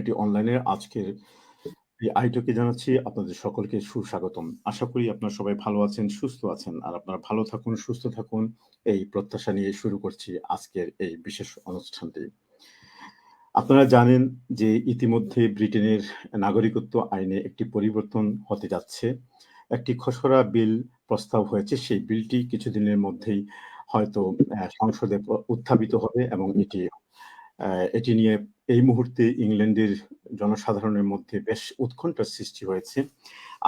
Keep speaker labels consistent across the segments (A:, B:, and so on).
A: এটি অনলাইনের আজকের এই আয়োজকে জানাচ্ছি আপনাদের সকলকে সুস্বাগতম। আশা করি আপনারা সবাই ভালো আছেন, সুস্থ আছেন। আর আপনারা ভালো থাকুন, সুস্থ থাকুন এই প্রত্যাশা নিয়ে শুরু করছি আজকের এই বিশেষ অনুষ্ঠানটি। আপনারা জানেন যে ইতিমধ্যে ব্রিটেনের নাগরিকত্ব আইনে একটি পরিবর্তন হতে যাচ্ছে। একটি খসড়া বিল প্রস্তাব হয়েছে। সেই বিলটি কিছুদিনের মধ্যেই হয়তো সংসদে উত্থাপিত হবে এবং এটি নিয়ে এই মুহূর্তে ইংল্যান্ডের জনসাধারণের মধ্যে বেশ উৎকণ্ঠার সৃষ্টি হয়েছে।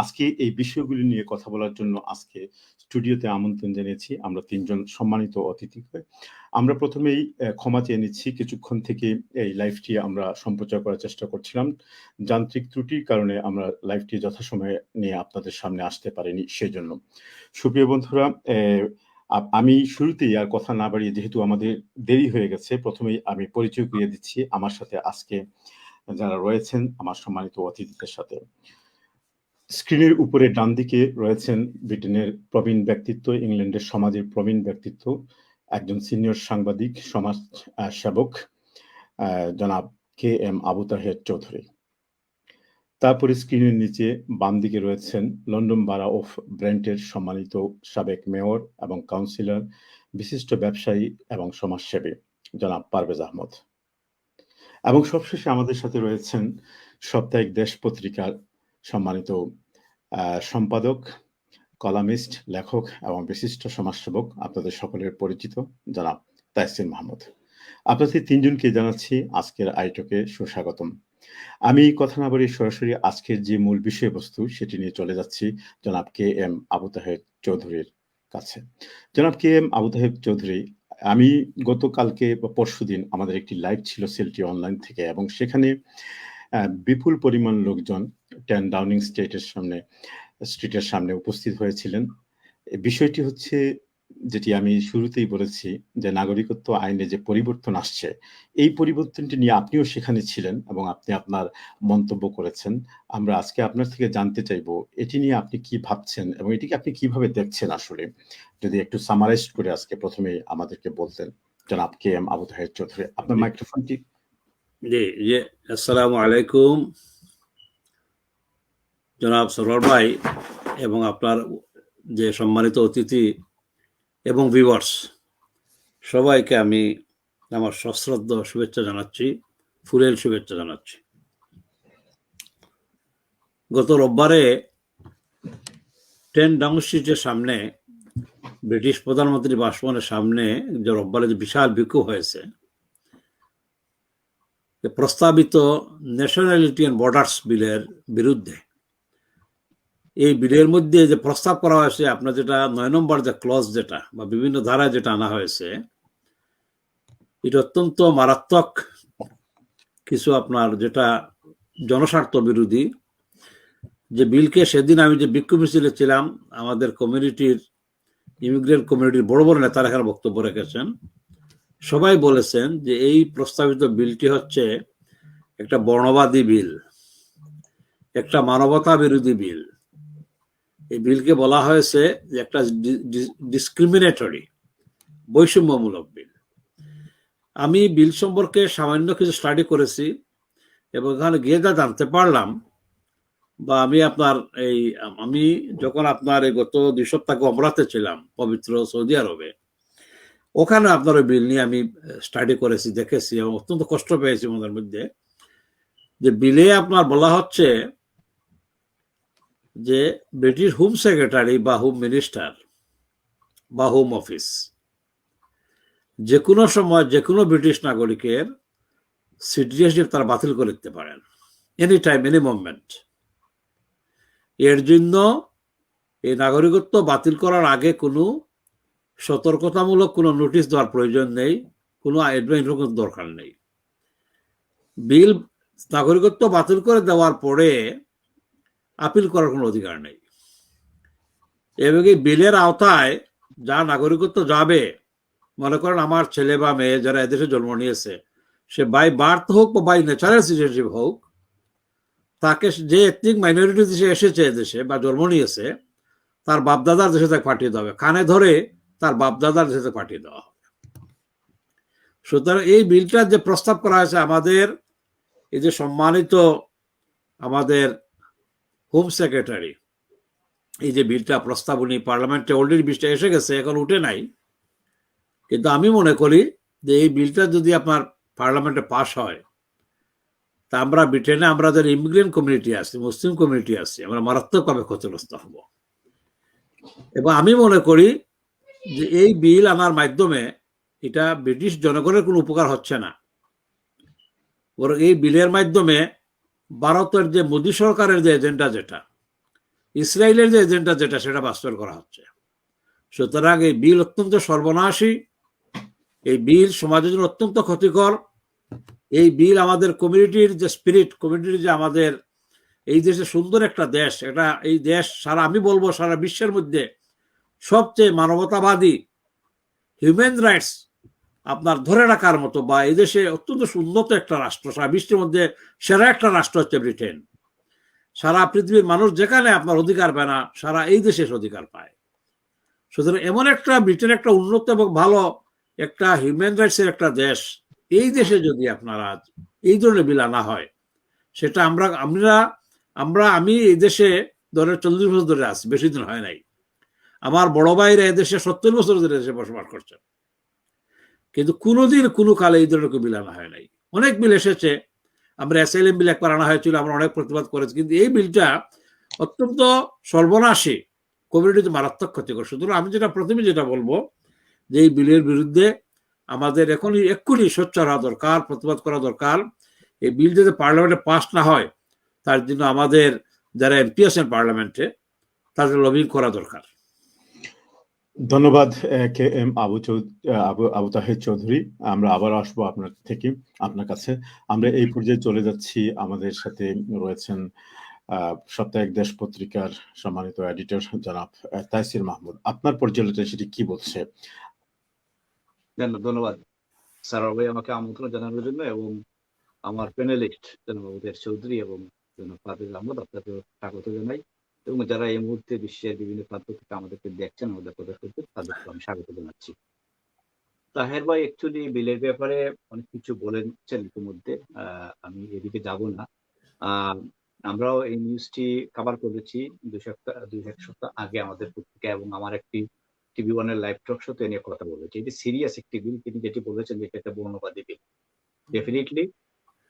A: আজকে এই বিষয়গুলি নিয়ে কথা বলার জন্য আজকে স্টুডিওতে আমন্ত্রণ জানিয়েছি আমরা ৩ জন সম্মানিত অতিথিকে। আমরা প্রথমেই ক্ষমা চেয়ে নিচ্ছি, কিছুক্ষণ থেকে এই লাইভটি আমরা সম্প্রচার করার চেষ্টা করছিলাম। যান্ত্রিক ত্রুটির কারণে আমরা লাইভটি যথাসময়ে নিয়ে আপনাদের সামনে আসতে পারিনি সেজন্য। সুপ্রিয় বন্ধুরা, আমি শুরুতেই আর কথা না বাড়িয়ে যেহেতু আমাদের দেরি হয়ে গেছে, প্রথমেই আমি পরিচয় করিয়ে দিচ্ছি আমার সাথে আজকে যারা রয়েছেন আমার সম্মানিত অতিথিদের সাথে। স্ক্রিনের উপরে ডান দিকে রয়েছেন ব্রিটেনের প্রবীণ ব্যক্তিত্ব, ইংল্যান্ডের সমাজের প্রবীণ ব্যক্তিত্ব, একজন সিনিয়র সাংবাদিক, সমাজ সেবক জনাব কে এম আবু তাহের চৌধুরী। তারপরে স্ক্রিনের নিচে বাম দিকে রয়েছেন লন্ডন বারা অফ ব্রেন্টের সম্মানিত সাবেক মেয়র এবং কাউন্সিলর, বিশিষ্ট ব্যবসায়ী এবং সমাজসেবী জনাব পারভেজ আহমদ। এবং সবশেষে আমাদের সাথে রয়েছেন সাপ্তাহিক দেশ পত্রিকার সম্মানিত সম্পাদক, কলামিস্ট, লেখক এবং বিশিষ্ট সমাজসেবক, আপনাদের সকলের পরিচিত জনাব তাহসিন মাহমুদ। আপনাদের ৩ জনকে জানাচ্ছি আজকের আয়োজকে সুস্বাগতম। আমি কথা না বলে সরাসরি আজকের যে মূল বিষয়বস্তু সেটি নিয়ে চলে যাচ্ছি জনাব কে এম আবু তাহের চৌধুরীর কাছে। জনাব কে এম আবু তাহের চৌধুরী, আমি গতকালকে বা পরশুদিন আমাদের একটি লাইভ ছিল সেলটি অনলাইন থেকে এবং সেখানে বিপুল পরিমাণ লোকজন 10 ডাউনিং স্ট্রিটের সামনে উপস্থিত হয়েছিলেন। বিষয়টি হচ্ছে যেটি আমি শুরুতেই বলেছি যে নাগরিকত্ব আইনে যে পরিবর্তন আসছে, এই পরিবর্তনটি নিয়ে আপনিও সেখানে ছিলেন এবং আপনি আপনার মন্তব্য করেছেন। আমরা আজকে আপনার থেকে জানতে চাইবো এটি নিয়ে আপনি কি ভাবছেন এবং এটিকে আপনি কিভাবে দেখছেন আসলে। যদি একটু সামারাইজ করে আজকে প্রথমে আমাদেরকে বলতেন জনাব কে এম আবু তাহের চৌধুরী। আপনার মাইক্রোফোনটি।
B: জি, আসসালামু আলাইকুম জনাব সরোয়ার ভাই এবং আপনার যে সম্মানিত অতিথি এবং ভিউয়ার্স সবাইকে আমি আমার সশ্রদ্ধ শুভেচ্ছা জানাচ্ছি, ফুলেল শুভেচ্ছা জানাচ্ছি। গত রোববারে 10 ডাউনিং স্ট্রিটের সামনে ব্রিটিশ প্রধানমন্ত্রী বাসভবনের সামনে যে রোববারে যে বিশাল বিক্ষোভ হয়েছে প্রস্তাবিত ন্যাশনালিটি অ্যান্ড বর্ডার্স বিলের বিরুদ্ধে। এই বিলের মধ্যে যে প্রস্তাব করা হয়েছে, আপনার যেটা 9 নম্বর যে ক্লজ যেটা বা বিভিন্ন ধারায় যেটা আনা হয়েছে, এটা অত্যন্ত মারাত্মক কিছু আপনার যেটা জনস্বার্থ বিরোধী যে বিলকে সেদিন আমি যে বিক্ষোভ মিছিলে ছিলাম, আমাদের কমিউনিটির ইমিগ্রেন্ট কমিউনিটির বড় বড় নেতারা এখানে বক্তব্য রেখেছেন। সবাই বলেছেন যে এই প্রস্তাবিত বিলটি হচ্ছে একটা বর্ণবাদী বিল, একটা মানবতা বিরোধী বিল। এই বিলকে বলা হয়েছে যে একটা ডিসক্রিমিনেটরি, বৈষম্যমূলক বিল। আমি বিল সম্পর্কে সামান্য কিছু স্টাডি করেছি এবং এখানে গিয়ে যা জানতে পারলাম, বা আমি যখন আপনার এই গত 2 সপ্তাহ অমরাতে ছিলাম পবিত্র সৌদি আরবে, ওখানে আপনার ওই বিল নিয়ে আমি স্টাডি করেছি, দেখেছি এবং অত্যন্ত কষ্ট পেয়েছি মনের মধ্যে। যে বিলে আপনার বলা হচ্ছে যে ব্রিটিশ হোম সেক্রেটারি বা হোম মিনিস্টার বা হোম অফিস যে কোনো সময় যে কোনো ব্রিটিশ নাগরিকের সিটিজেনশিপ তারা বাতিল করে দিতে পারেন, এনি টাইম, এনি মোমেন্ট। এর জন্য এই নাগরিকত্ব বাতিল করার আগে কোনো সতর্কতামূলক কোনো নোটিশ দেওয়ার প্রয়োজন নেই, কোনো অ্যাডভাইস দরকার নেই। বিল নাগরিকত্ব বাতিল করে দেওয়ার পরে আপিল করার কোনো অধিকার নেই। এবং এই বিলের আওতায় যা নাগরিকত্ব যাবে, মনে করেন আমার ছেলে বা মেয়ে যারা এদেশে জন্ম নিয়েছে, সে বাই বার্থ হোক বা বাই ন্যাচারাল সিটিজেনশিপ হোক, তাকে যে এথনিক মাইনরিটি দেশে এসেছে এদেশে বা জন্ম নিয়েছে, তার বাপদাদার দেশে তাকে পাঠিয়ে দেওয়া হবে, কানে ধরে তার বাপদাদার দেশে পাঠিয়ে দেওয়া হবে। সুতরাং এই বিলটা যে প্রস্তাব করা হয়েছে আমাদের এই যে সম্মানিত আমাদের হোম সেক্রেটারি এই যে বিলটা প্রস্তাবনী পার্লামেন্টে অলরেডি বিলটা এসে গেছে, এখন উঠে নাই, কিন্তু আমি মনে করি যে এই বিলটা যদি আপনার পার্লামেন্টে পাস হয়, তা আমরা ব্রিটেনে আমরা যারা ইমিগ্রেন্ট কমিউনিটি আছে, মুসলিম কমিউনিটি আছে, আমরা মারাত্মকভাবে ক্ষতিগ্রস্ত হব। এবং আমি মনে করি যে এই বিল আনার মাধ্যমে এটা ব্রিটিশ জনগণের কোনো উপকার হচ্ছে না, বরং এই বিলের মাধ্যমে ভারতের যে মোদী সরকারের যে এজেন্ডা, যেটা ইসরায়েলের যে এজেন্ডা, যেটা সেটা বাস্তবায়ন করা হচ্ছে। সুতরাং এই বিল অত্যন্ত সর্বনাশী, এই বিল সমাজের জন্য অত্যন্ত ক্ষতিকর। এই বিল আমাদের কমিউনিটির যে স্পিরিট, কমিউনিটির যে আমাদের এই দেশে সুন্দর একটা দেশ, এটা এই দেশ সারা, আমি বলবো সারা বিশ্বের মধ্যে সবচেয়ে মানবতাবাদী, হিউম্যান রাইটস আপনার ধরে রাখার মতো, বা এই দেশে অত্যন্ত উন্নত একটা রাষ্ট্র, সারা বিশ্বের মধ্যে সেরা একটা রাষ্ট্র হচ্ছে ব্রিটেন। সারা পৃথিবীর মানুষ যেখানে আপনার অধিকার পায় না, সারা এই দেশে অধিকার পায়। সুতরাং এমন একটা ব্রিটেন একটা উন্নত এবং ভালো একটা হিউম্যান রাইটসের একটা দেশ, এই দেশে যদি আপনার আজ এই ধরনের বিল আনা হয়, সেটা আমি এই দেশে ধরে 40 বছর ধরে আছি, বেশি দিন হয় নাই। আমার বড় ভাইরা এদেশে 70 বছর ধরে দেশে বসবাস করছেন, কিন্তু কোনোদিন কোনো কালে এই ধরনের বিল আনা হয় নাই। অনেক বিল এসেছে, আমরা অ্যাসাইলাম বিল একবার আনা হয়েছিল, আমরা অনেক প্রতিবাদ করেছি, কিন্তু এই বিলটা অত্যন্ত সর্বনাশী, কমিউনিটিতে মারাত্মক ক্ষতিকর। সুতরাং আমি প্রথমে যেটা বলবো যে এই বিলের বিরুদ্ধে আমাদের এক্ষুনি সোচ্চার হওয়া দরকার, প্রতিবাদ করা দরকার। এই বিল যদি পার্লামেন্টে পাস না হয়, তার জন্য আমাদের যারা এমপি আছেন পার্লামেন্টে, তাদের লবিং করা দরকার।
A: ধন্যবাদ কে এম আবু তাহের চৌধুরী। আমরা আবার আসবো আপনার কাছে। আমরা এই পর্যায়ে চলে যাচ্ছি, আমাদের সাথে রয়েছেন সাপ্তাহিক দেশ পত্রিকার সম্মানিত এডিটর জনাব তাইসির মাহমুদ। আপনার পর্যালোচনা সেটি কি বলছে?
C: ধন্যবাদ স্যার ভাই আমাকে আমন্ত্রণ জানানোর জন্য, এবং আমার প্যানেলিস্ট জনাব আবু তাহের চৌধুরী এবং জনাব ফাদিল আহমদ, আপনাকে স্বাগত জানাই, এবং যারা এই মুহূর্তে বিশ্বের বিভিন্ন প্রান্ত থেকে আমাদেরকে দেখছেন, আমাদের প্রকাশ করতে, তাদেরকে আমি স্বাগত জানাচ্ছি। তাহের ভাই অ্যাকচুয়ালি বিলের ব্যাপারে অনেক কিছু বলেছেন ইতিমধ্যে, আমি এদিকে যাব না। আমরাও এই নিউজটি কভার করেছি 2 সপ্তাহ আগে আমাদের পত্রিকা, এবং আমার একটি টিভি ওয়ানের লাইভ টক শোতে নিয়ে কথা বলেছি। এটি সিরিয়াস একটি বিল। তিনি যেটি বলেছেন যে এটা একটা বর্ণবাদী বিল। ডেফিনেটলি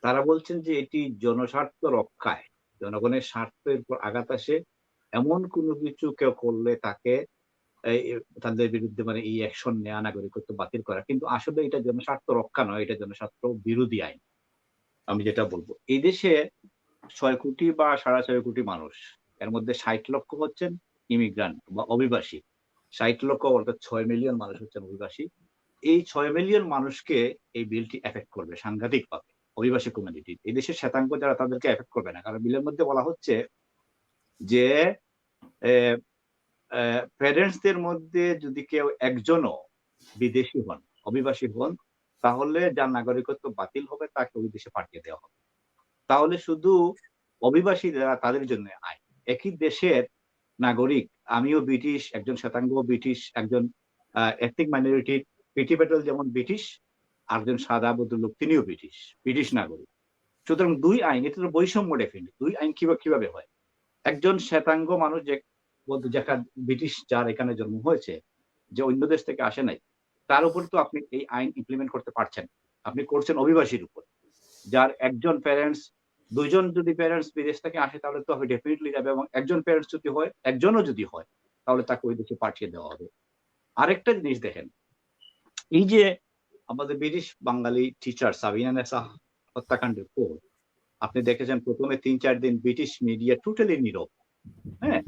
C: তারা বলছেন যে এটি জনস্বার্থ রক্ষায়, জনগণের স্বার্থের উপর আঘাত আসে এমন কোনো কিছু কেউ করলে তাকে তাদের বিরুদ্ধে মানে এই অ্যাকশন নেওয়া, নাগরিকত্ব বাতিল করা। কিন্তু আসলে এটা জনস্বার্থ রক্ষা নয়, এটা জনস্বার্থ বিরোধী আইন। আমি যেটা বলবো, এই দেশে 6 কোটি বা 6.5 কোটি মানুষ, এর মধ্যে 60 লক্ষ হচ্ছেন ইমিগ্রান্ট বা অভিবাসী। 60 লক্ষ অর্থাৎ 6 মিলিয়ন মানুষ হচ্ছেন অভিবাসী। এই 6 মিলিয়ন মানুষকে এই বিলটি এফেক্ট করবে সাংঘাতিকভাবে, অভিবাসী কমিউনিটি। এই দেশের শ্বেতাঙ্গ যারা, তাদেরকে এফেক্ট করবে না, কারণ বিলের মধ্যে বলা হচ্ছে যে প্যারেন্টসদের মধ্যে যদি কেউ একজনও বিদেশি হন, অভিবাসী হন, তাহলে যার নাগরিকত্ব বাতিল হবে তাকে ওই দেশে পাঠিয়ে দেওয়া হবে। তাহলে শুধু অভিবাসী যারা, তাদের জন্য আইন। একই দেশের নাগরিক, আমিও ব্রিটিশ, একজন শ্বেতাঙ্গ ব্রিটিশ, একজন এথনিক মাইনরিটির পিটি প্যাটেল যেমন ব্রিটিশ, আরেকজন সাদা ভদ্রলোক তিনিও ব্রিটিশ নাগরিক। সুতরাং 2 আইন, এটা তো বৈষম্য। ডেফিনেটলি 2 আইন কিভাবে হয়? একজন শ্বেতাঙ্গ মানুষ যে ব্রিটিশ, যার এখানে জন্ম হয়েছে, যে অন্য দেশ থেকে আসে নাই, তার উপর তো আপনি এই আইন ইমপ্লিমেন্ট করতে পারছেন। আপনি করছেন অভিবাসীর উপর, যার একজন প্যারেন্টস, 2 জন যদি প্যারেন্টস বিদেশ থেকে আসে, তাহলে তো ডেফিনেটলি যাবে, এবং একজন প্যারেন্টস যদি হয়, একজনও যদি হয়, তাহলে তাকে ওই দেশে পাঠিয়ে দেওয়া হবে। আরেকটা জিনিস দেখেন, এই যে আমাদের ব্রিটিশ বাঙালি টিচার সাবিনা নেসা হত্যাকাণ্ডের পর আপনি দেখেছেন প্রথমে 3-4 দিন ব্রিটিশ মিডিয়া টোটালি নীরব। হ্যাঁ,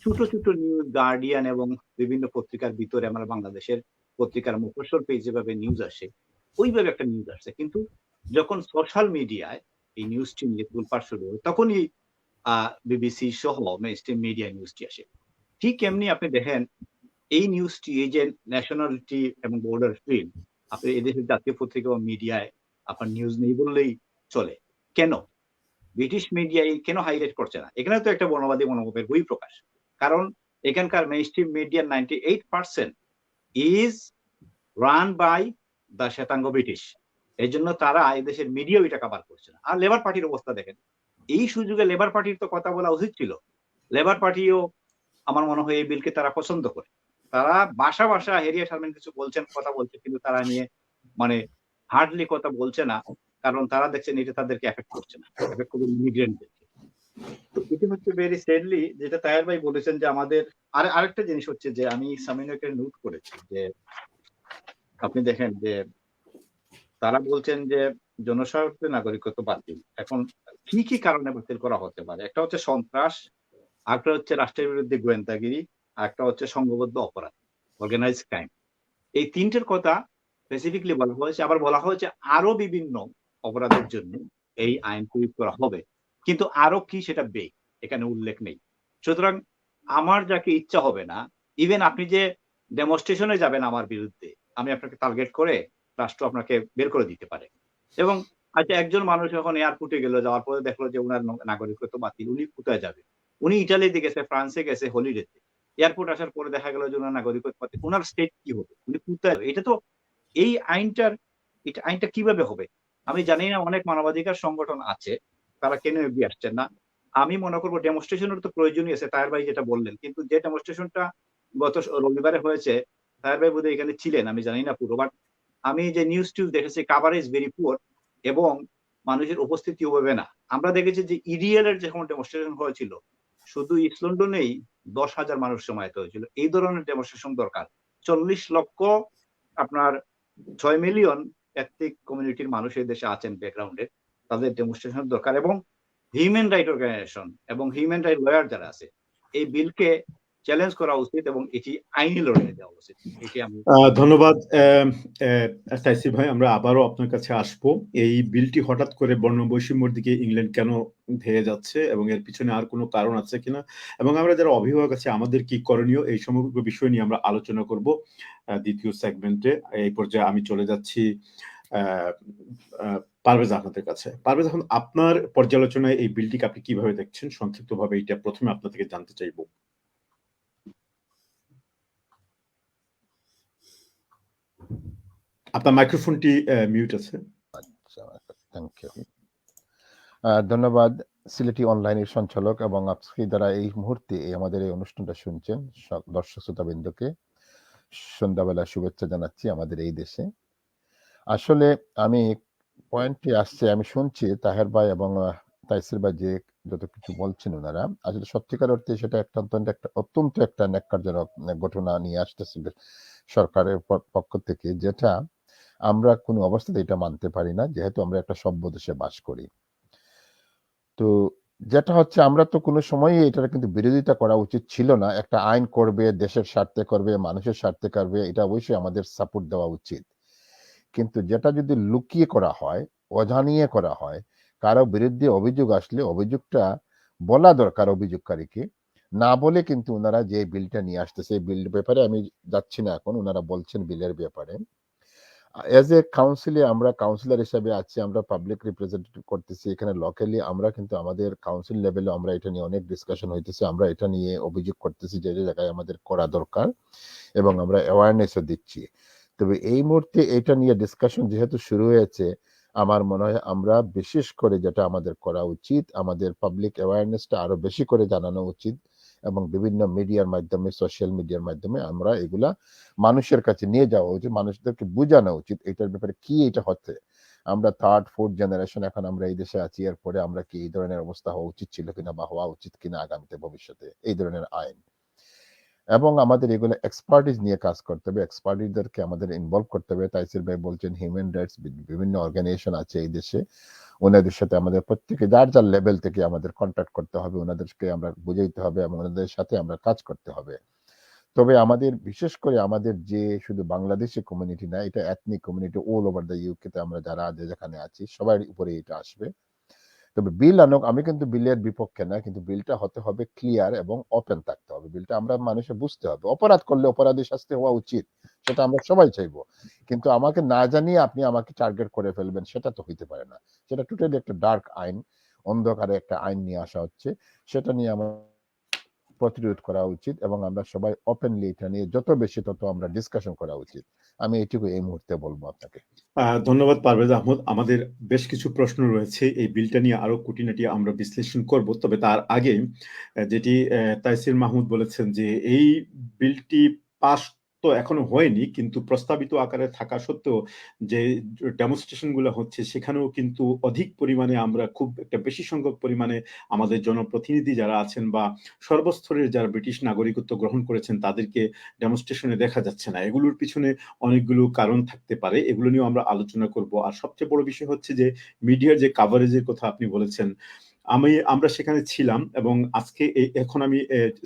C: ছোট ছোট নিউজ, গার্ডিয়ান এবং বিভিন্ন পত্রিকার ভিতরে, আমার বাংলাদেশের পত্রিকার মুখোশর পেজ যেভাবে নিউজ আসে, ওইভাবে একটা নিউজ আসছে। কিন্তু যখন সোশ্যাল মিডিয়ায় এই নিউজটি নিয়ে তোলপাড় শুরু হয়, তখনই বিবিসি সহ মেইনস্ট্রিম মিডিয়া নিউজটি আসে। ঠিক এমনি আপনি দেখেন এই নিউজটি, এই যে ন্যাশনালিটি এবং বর্ডার ফিল্ড, আপনি এদেশের জাতীয় পত্রিকা বা মিডিয়ায় আপনার নিউজ নেই বললেই চলে। কেন ব্রিটিশ মিডিয়া কেন হাইলাইট করছে না? এখানে তো একটা বর্ণবাদী মনোভাবের বই প্রকাশ, কারণ এখানকার মেইনস্ট্রিম মিডিয়ার 98% ইজ রান বাই দ্য শ্বেতাঙ্গ ব্রিটিশ। এই জন্য তারা এই দেশের মিডিয়াও এটা কভার করছে না। আর লেবার পার্টির অবস্থা দেখেন, এই সুযোগে লেবার পার্টির তো কথা বলা উচিত ছিল। লেবার পার্টিও আমার মনে হয় এই বিলকে তারা পছন্দ করে। তারা বাসা বাসা হেরিয়া শারমিন কিছু বলছেন, কথা বলছে, কিন্তু তারা নিয়ে মানে হার্ডলি কথা বলছে না, কারণ তারা দেখছেন এটা তাদেরকে এফেক্ট করছে না, এফেক্ট করবে ইমিগ্রেন্টদেরকে। তো এটি হচ্ছে ভেরি স্যাডলি যেটা তাহের ভাই বলেছেন যে আমাদের আরেকটা জিনিস হচ্ছে যে আমি সামিনাকে নোট করেছি যে আপনি দেখেন যে তারা বলছেন যে জনস্বার্থে নাগরিকত্ব বাতিল। এখন কি কি কারণে বাতিল করা হতে পারে? একটা হচ্ছে সন্ত্রাস, আরেকটা হচ্ছে রাষ্ট্রের বিরুদ্ধে গোয়েন্দাগিরি, আরেকটা হচ্ছে সংঘবদ্ধ অপরাধ, অর্গানাইজ ক্রাইম। এই তিনটের কথা স্পেসিফিকলি বলা হয়েছে। আবার বলা হয়েছে আরো বিভিন্ন অপরাধের জন্য এই আইন প্রয়োগ করা হবে, কিন্তু আরো কি সেটা বেগ এখানে উল্লেখ নেই। সুতরাং আমার যাকে ইচ্ছা হবে না, ইভেন আপনি যে ডেমনস্ট্রেশনে যাবেন আমার বিরুদ্ধে, আমি আপনাকে টার্গেট করে রাষ্ট্র আপনাকে বের করে দিতে পারে। এবং আচ্ছা, একজন মানুষ যখন এয়ারপোর্টে গেল, যাওয়ার পরে দেখলো যে উনার নাগরিকত্ব বাতিল, উনি কোথায় যাবে? উনি ইটালিতে গেছে, ফ্রান্সে গেছে হলিডেতে, এয়ারপোর্ট আসার পরে দেখা গেল যে উনার নাগরিকত্ব বাতিল, উনার স্টেট কি হবে? উনি কোথায়? এটা তো এই আইনটা কিভাবে হবে? আমি জানি না। অনেক মানবাধিকার সংগঠন আছে, তারা কেন এগিয়ে আসছেন না। আমি মনে করবো ডেমনস্ট্রেশনের তো প্রয়োজনই আছে, তাহের ভাই যেটা বললেন, কিন্তু যে ডেমনস্ট্রেশনটা গত রবিবারে হয়েছে, তাহের ভাই বোধহয় এখানে ছিলেন, আমি জানি না পুরো, বাট আমি যে নিউজ দেখেছি কাভারেজ ভেরি পুয়ার, এবং মানুষের উপস্থিতি ওভাবে না। আমরা দেখেছি যে ইডিএল এর যখন ডেমনস্ট্রেশন হয়েছিল, শুধু ইস্ট লন্ডনেই 10,000 মানুষ সমাবেত হয়েছিল। এই ধরনের ডেমনস্ট্রেশন দরকার। 40 লক্ষ আপনার 6 মিলিয়ন এথনিক কমিউনিটির মানুষ এই দেশে আছেন ব্যাকগ্রাউন্ডে, তাদের ডেমনস্ট্রেশন দরকার। এবং হিউম্যান রাইট অর্গানাইজেশন এবং হিউম্যান রাইট লয়ার যারা আছে, এই বিলকে চ্যালেঞ্জ করা উচিত এবং এটি আইনি লড়াই দেওয়া উচিত। এটি আমি
A: ধন্যবাদ তাইসির ভাই। আমরা আবারও আপনার কাছে আসবো। এই বিলটি হঠাৎ করে বর্ণবৈষম্যের দিকে ইংল্যান্ড কেন ধেয়ে যাচ্ছে এবং এর পিছনে আর কোনো কারণ আছে কিনা, এবং আমরা যারা অভিভাবক আছি আমাদের কি করণীয়, এই সমগ্র বিষয় নিয়ে আমরা আলোচনা করব দ্বিতীয় সেগমেন্টে। এই পর্যায়ে আমি চলে যাচ্ছি পারভেজ আহমেদের কাছে। পারভেজ আহমেদ, আপনার পর্যালোচনায় এই বিলটিকে আপনি কিভাবে দেখছেন? সংক্ষিপ্তভাবে এটা প্রথমে আপনার থেকে জানতে চাইবো। আপনার মাইক্রোফোনটি মিউট আছে।
D: আচ্ছা, থ্যাংক ইউ। ধন্যবাদ সিলেটি অনলাইনের সঞ্চালক এবং আপনি দ্বারা এই মুহূর্তে আমাদের এই অনুষ্ঠানটা শুনছেন দর্শক শ্রোতাবৃন্দকে সন্ধ্যাবেলা শুভেচ্ছা জানাচ্ছি আমাদের এই দেশে। আসলে আমি পয়েন্টটি আসছে, আমি শুনছি তাহের ভাই এবং তাইসির ভাই যে যত কিছু বলছেন ওনারা, আসলে সত্যিকার অর্থে সেটা অত্যন্ত একটা ন্যাক্কারজনক ঘটনা নিয়ে আসতেছিল সরকারের পক্ষ থেকে, যেটা আমরা কোনো অবস্থাতে এটা মানতে পারি না, যেহেতু আমরা একটা সভ্য দেশে বাস করি। তো যেটা হচ্ছে, আমরা তো কোনো সময়ই এটার কিন্তু বিরোধিতা করা উচিত ছিল না। একটা আইন করবে, দেশের স্বার্থে করবে, মানুষের স্বার্থে করবে, এটা অবশ্যই আমাদের সাপোর্ট দেওয়া উচিত। কিন্তু যেটা যদি লুকিয়ে করা হয়, অজানিয়ে করা হয়, কারো বিরুদ্ধে অভিযোগ আসলে অভিযোগটা বলা দরকার অভিযোগকারীকে, না বলে কিন্তু ওনারা যে বিলটা নিয়ে আসতেছে, এই বিলের ব্যাপারে আমি যাচ্ছি না এখন, ওনারা বলছেন বিলের ব্যাপারে। এজ এ কাউন্সিলে আমরা কাউন্সিলর হিসেবে আছি, আমরা পাবলিক রিপ্রেজেন্টেটিভ করতেছি এখানে লোকালি, আমরা কিন্তু আমাদের কাউন্সিল লেভেলে আমরা এটা নিয়ে অনেক ডিসকাশন হইতেছে, আমরা এটা নিয়ে অভিযোগ করতেছি যে জায়গায় আমাদের করা দরকার, এবং আমরা অ্যাওয়ারনেসও দিচ্ছি। তবে এই মুহূর্তে এটা নিয়ে ডিসকাশন যেহেতু শুরু হয়েছে, আমার মনে হয় আমরা বিশেষ করে যেটা আমাদের করা উচিত, আমাদের পাবলিক অ্যাওয়ারনেসটা আরো বেশি করে জানানো উচিত, এবং বিভিন্ন মিডিয়ার মাধ্যমে, সোশ্যাল মিডিয়ার মাধ্যমে আমরা এগুলা মানুষের কাছে নিয়ে যাওয়া উচিত, মানুষদেরকে বোঝানো উচিত এটার ব্যাপারে কি এটা হচ্ছে। আমরা 3rd 4th জেনারেশন এখন আমরা এই দেশে আছি, এরপরে আমরা কি এই ধরনের অবস্থা হওয়া উচিত ছিল কিনা বা হওয়া উচিত কিনা আগামীতে ভবিষ্যতে এই ধরনের আইন। এবং আমাদের এগুলো এক্সপার্টিজ নিয়ে কাজ করতে হবে, এক্সপার্টিজদেরকে আমাদের ইনভলভ করতে হবে। তাইসির ভাই বলছেন হিউম্যান রাইটস বিভিন্ন অর্গানাইজেশন আছে এই দেশে, ওনাদের সাথে আমাদের প্রত্যেকে যার যার লেভেল থেকে আমাদের কন্ট্যাক্ট করতে হবে, ওনাদেরকে আমরা বুঝাইতে হবে এবং ওনাদের সাথে আমরা কাজ করতে হবে। তবে আমাদের বিশেষ করে আমাদের যে শুধু বাংলাদেশি কমিউনিটি না, এটা ethnic community all over the UK তে আমরা যারা যেখানে আছি সবার উপরে এটা আসবে। তবে বিল আনুক, আমি কিন্তু বিলের বিপক্ষে না, কিন্তু বিলটা হতে হবে ক্লিয়ার এবং ওপেন থাকতে হবে। বিলটা আমরা মানুষে বুঝতে হবে, অপরাধ করলে অপরাধী শাস্তি হওয়া উচিত, সেটা আমরা সবাই চাইবো, কিন্তু আমাকে না জানিয়ে আপনি আমাকে টার্গেট করে ফেলবেন, সেটা তো হইতে পারে না। সেটা টোটালি একটা ডার্ক আইন, অন্ধকারে একটা আইন নিয়ে আসা হচ্ছে, সেটা নিয়ে আমার প্রতিরোধ করা উচিত এবং আমরা সবাই ওপেনলি এটা নিয়ে যত বেশি তত আমরা ডিসকাশন করা উচিত। আমি এটুকু এই মুহূর্তে বলবো আপনাকে।
A: ধন্যবাদ পারভেজ আহমদ। আমাদের বেশ কিছু প্রশ্ন রয়েছে। এই বিলটা নিয়ে আরো খুঁটিনাটি আমরা বিশ্লেষণ করব। তবে তার আগে যেটি তাইসির মাহমুদ বলেছেন যে এই বিলটি পাস তো এখনো হয়নি, কিন্তু প্রস্তাবিত আকারে থাকা সত্ত্বেও যে ডেমনস্ট্রেশন গুলো হচ্ছে সেখানেও কিন্তু অধিক পরিমাণে আমরা খুব একটা বেশি সংখ্যক পরিমাণে আমাদের জনপ্রতিনিধি যারা আছেন বা সর্বস্তরের যারা ব্রিটিশ নাগরিকত্ব গ্রহণ করেছেন তাদেরকে ডেমনস্ট্রেশনে দেখা যাচ্ছে না। এগুলোর পিছনে অনেকগুলো কারণ থাকতে পারে, এগুলো নিয়েও আমরা আলোচনা করব। আর সবচেয়ে বড় বিষয় হচ্ছে যে মিডিয়ার যে কাভারেজের কথা আপনি বলেছেন, আমরা সেখানে ছিলাম এবং আজকে এখন আমি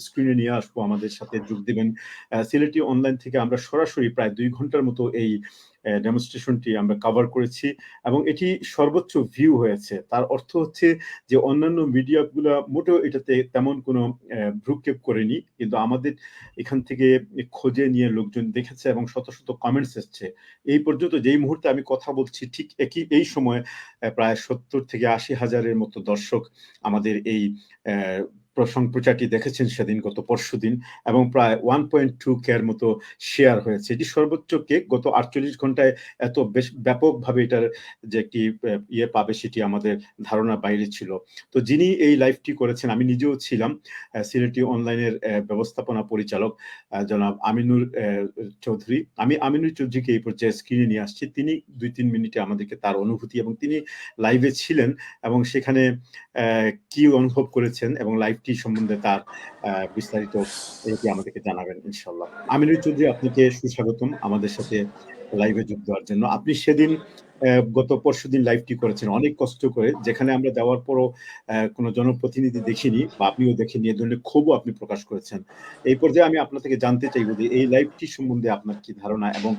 A: স্ক্রিনে নিয়ে আসবো, আমাদের সাথে যোগ দিবেন সিলেটি অনলাইন থেকে। আমরা সরাসরি প্রায় 2 ঘন্টার মতো এই ডেমনস্ট্রেশনটি আমরা কভার করেছি এবং এটি সর্বোচ্চ ভিউ হয়েছে। তার অর্থ হচ্ছে যে অন্যান্য মিডিয়াগুলো মোটেও এটাতে তেমন কোনো ভ্রুক্ষেপ করেনি, কিন্তু আমাদের এখান থেকে খোঁজে নিয়ে লোকজন দেখেছে এবং শত শত কমেন্টস এসছে। এই পর্যন্ত যেই মুহূর্তে আমি কথা বলছি ঠিক এই সময় প্রায় 70 থেকে 80 হাজারের মতো দর্শক আমাদের এই সম্প্রচারটি দেখেছেন সেদিন, গত পরশুদিন, এবং প্রায় 1.2 কের মতো শেয়ার হয়েছে। এটি সর্বোচ্চ কে গত 48 ঘন্টায় এত বেশ ব্যাপকভাবে এটার যে একটি ইয়ে পাবে সেটি আমাদের ধারণা বাইরে ছিল। তো যিনি এই লাইভটি করেছেন, আমি নিজেও ছিলাম, সিলেটি অনলাইনের ব্যবস্থাপনা পরিচালক জনাব আমিনুর চৌধুরী। আমি আমিনুর চৌধুরীকে এই পর্যায়ে স্ক্রিনে নিয়ে আসছি। তিনি 2-3 মিনিটে আমাদেরকে তার অনুভূতি, এবং তিনি লাইভে ছিলেন এবং সেখানে কি অনুভব করেছেন এবং লাইভটি সম্বন্ধে তার বিস্তারিত এটি আমাদেরকে জানাবেন ইনশাল্লাহ। আমিনুর চৌধুরী, আপনাকে সুস্বাগতম আমাদের সাথে লাইভে যোগ দেওয়ার জন্য। আপনি সেদিন গত পরশুদিন লাইভটি করেছেন অনেক কষ্ট করে, যেখানে আমরা দেওয়ার পরও কোনো জনপ্রতিনিধি দেখিনি বা আপনিও দেখেনি, এ ধরনের ক্ষোভও আপনি প্রকাশ করেছেন। এই পর্যায়ে আমি আপনার থেকে জানতে চাইব যে এই লাইভটি সম্বন্ধে আপনার কি ধারণা এবং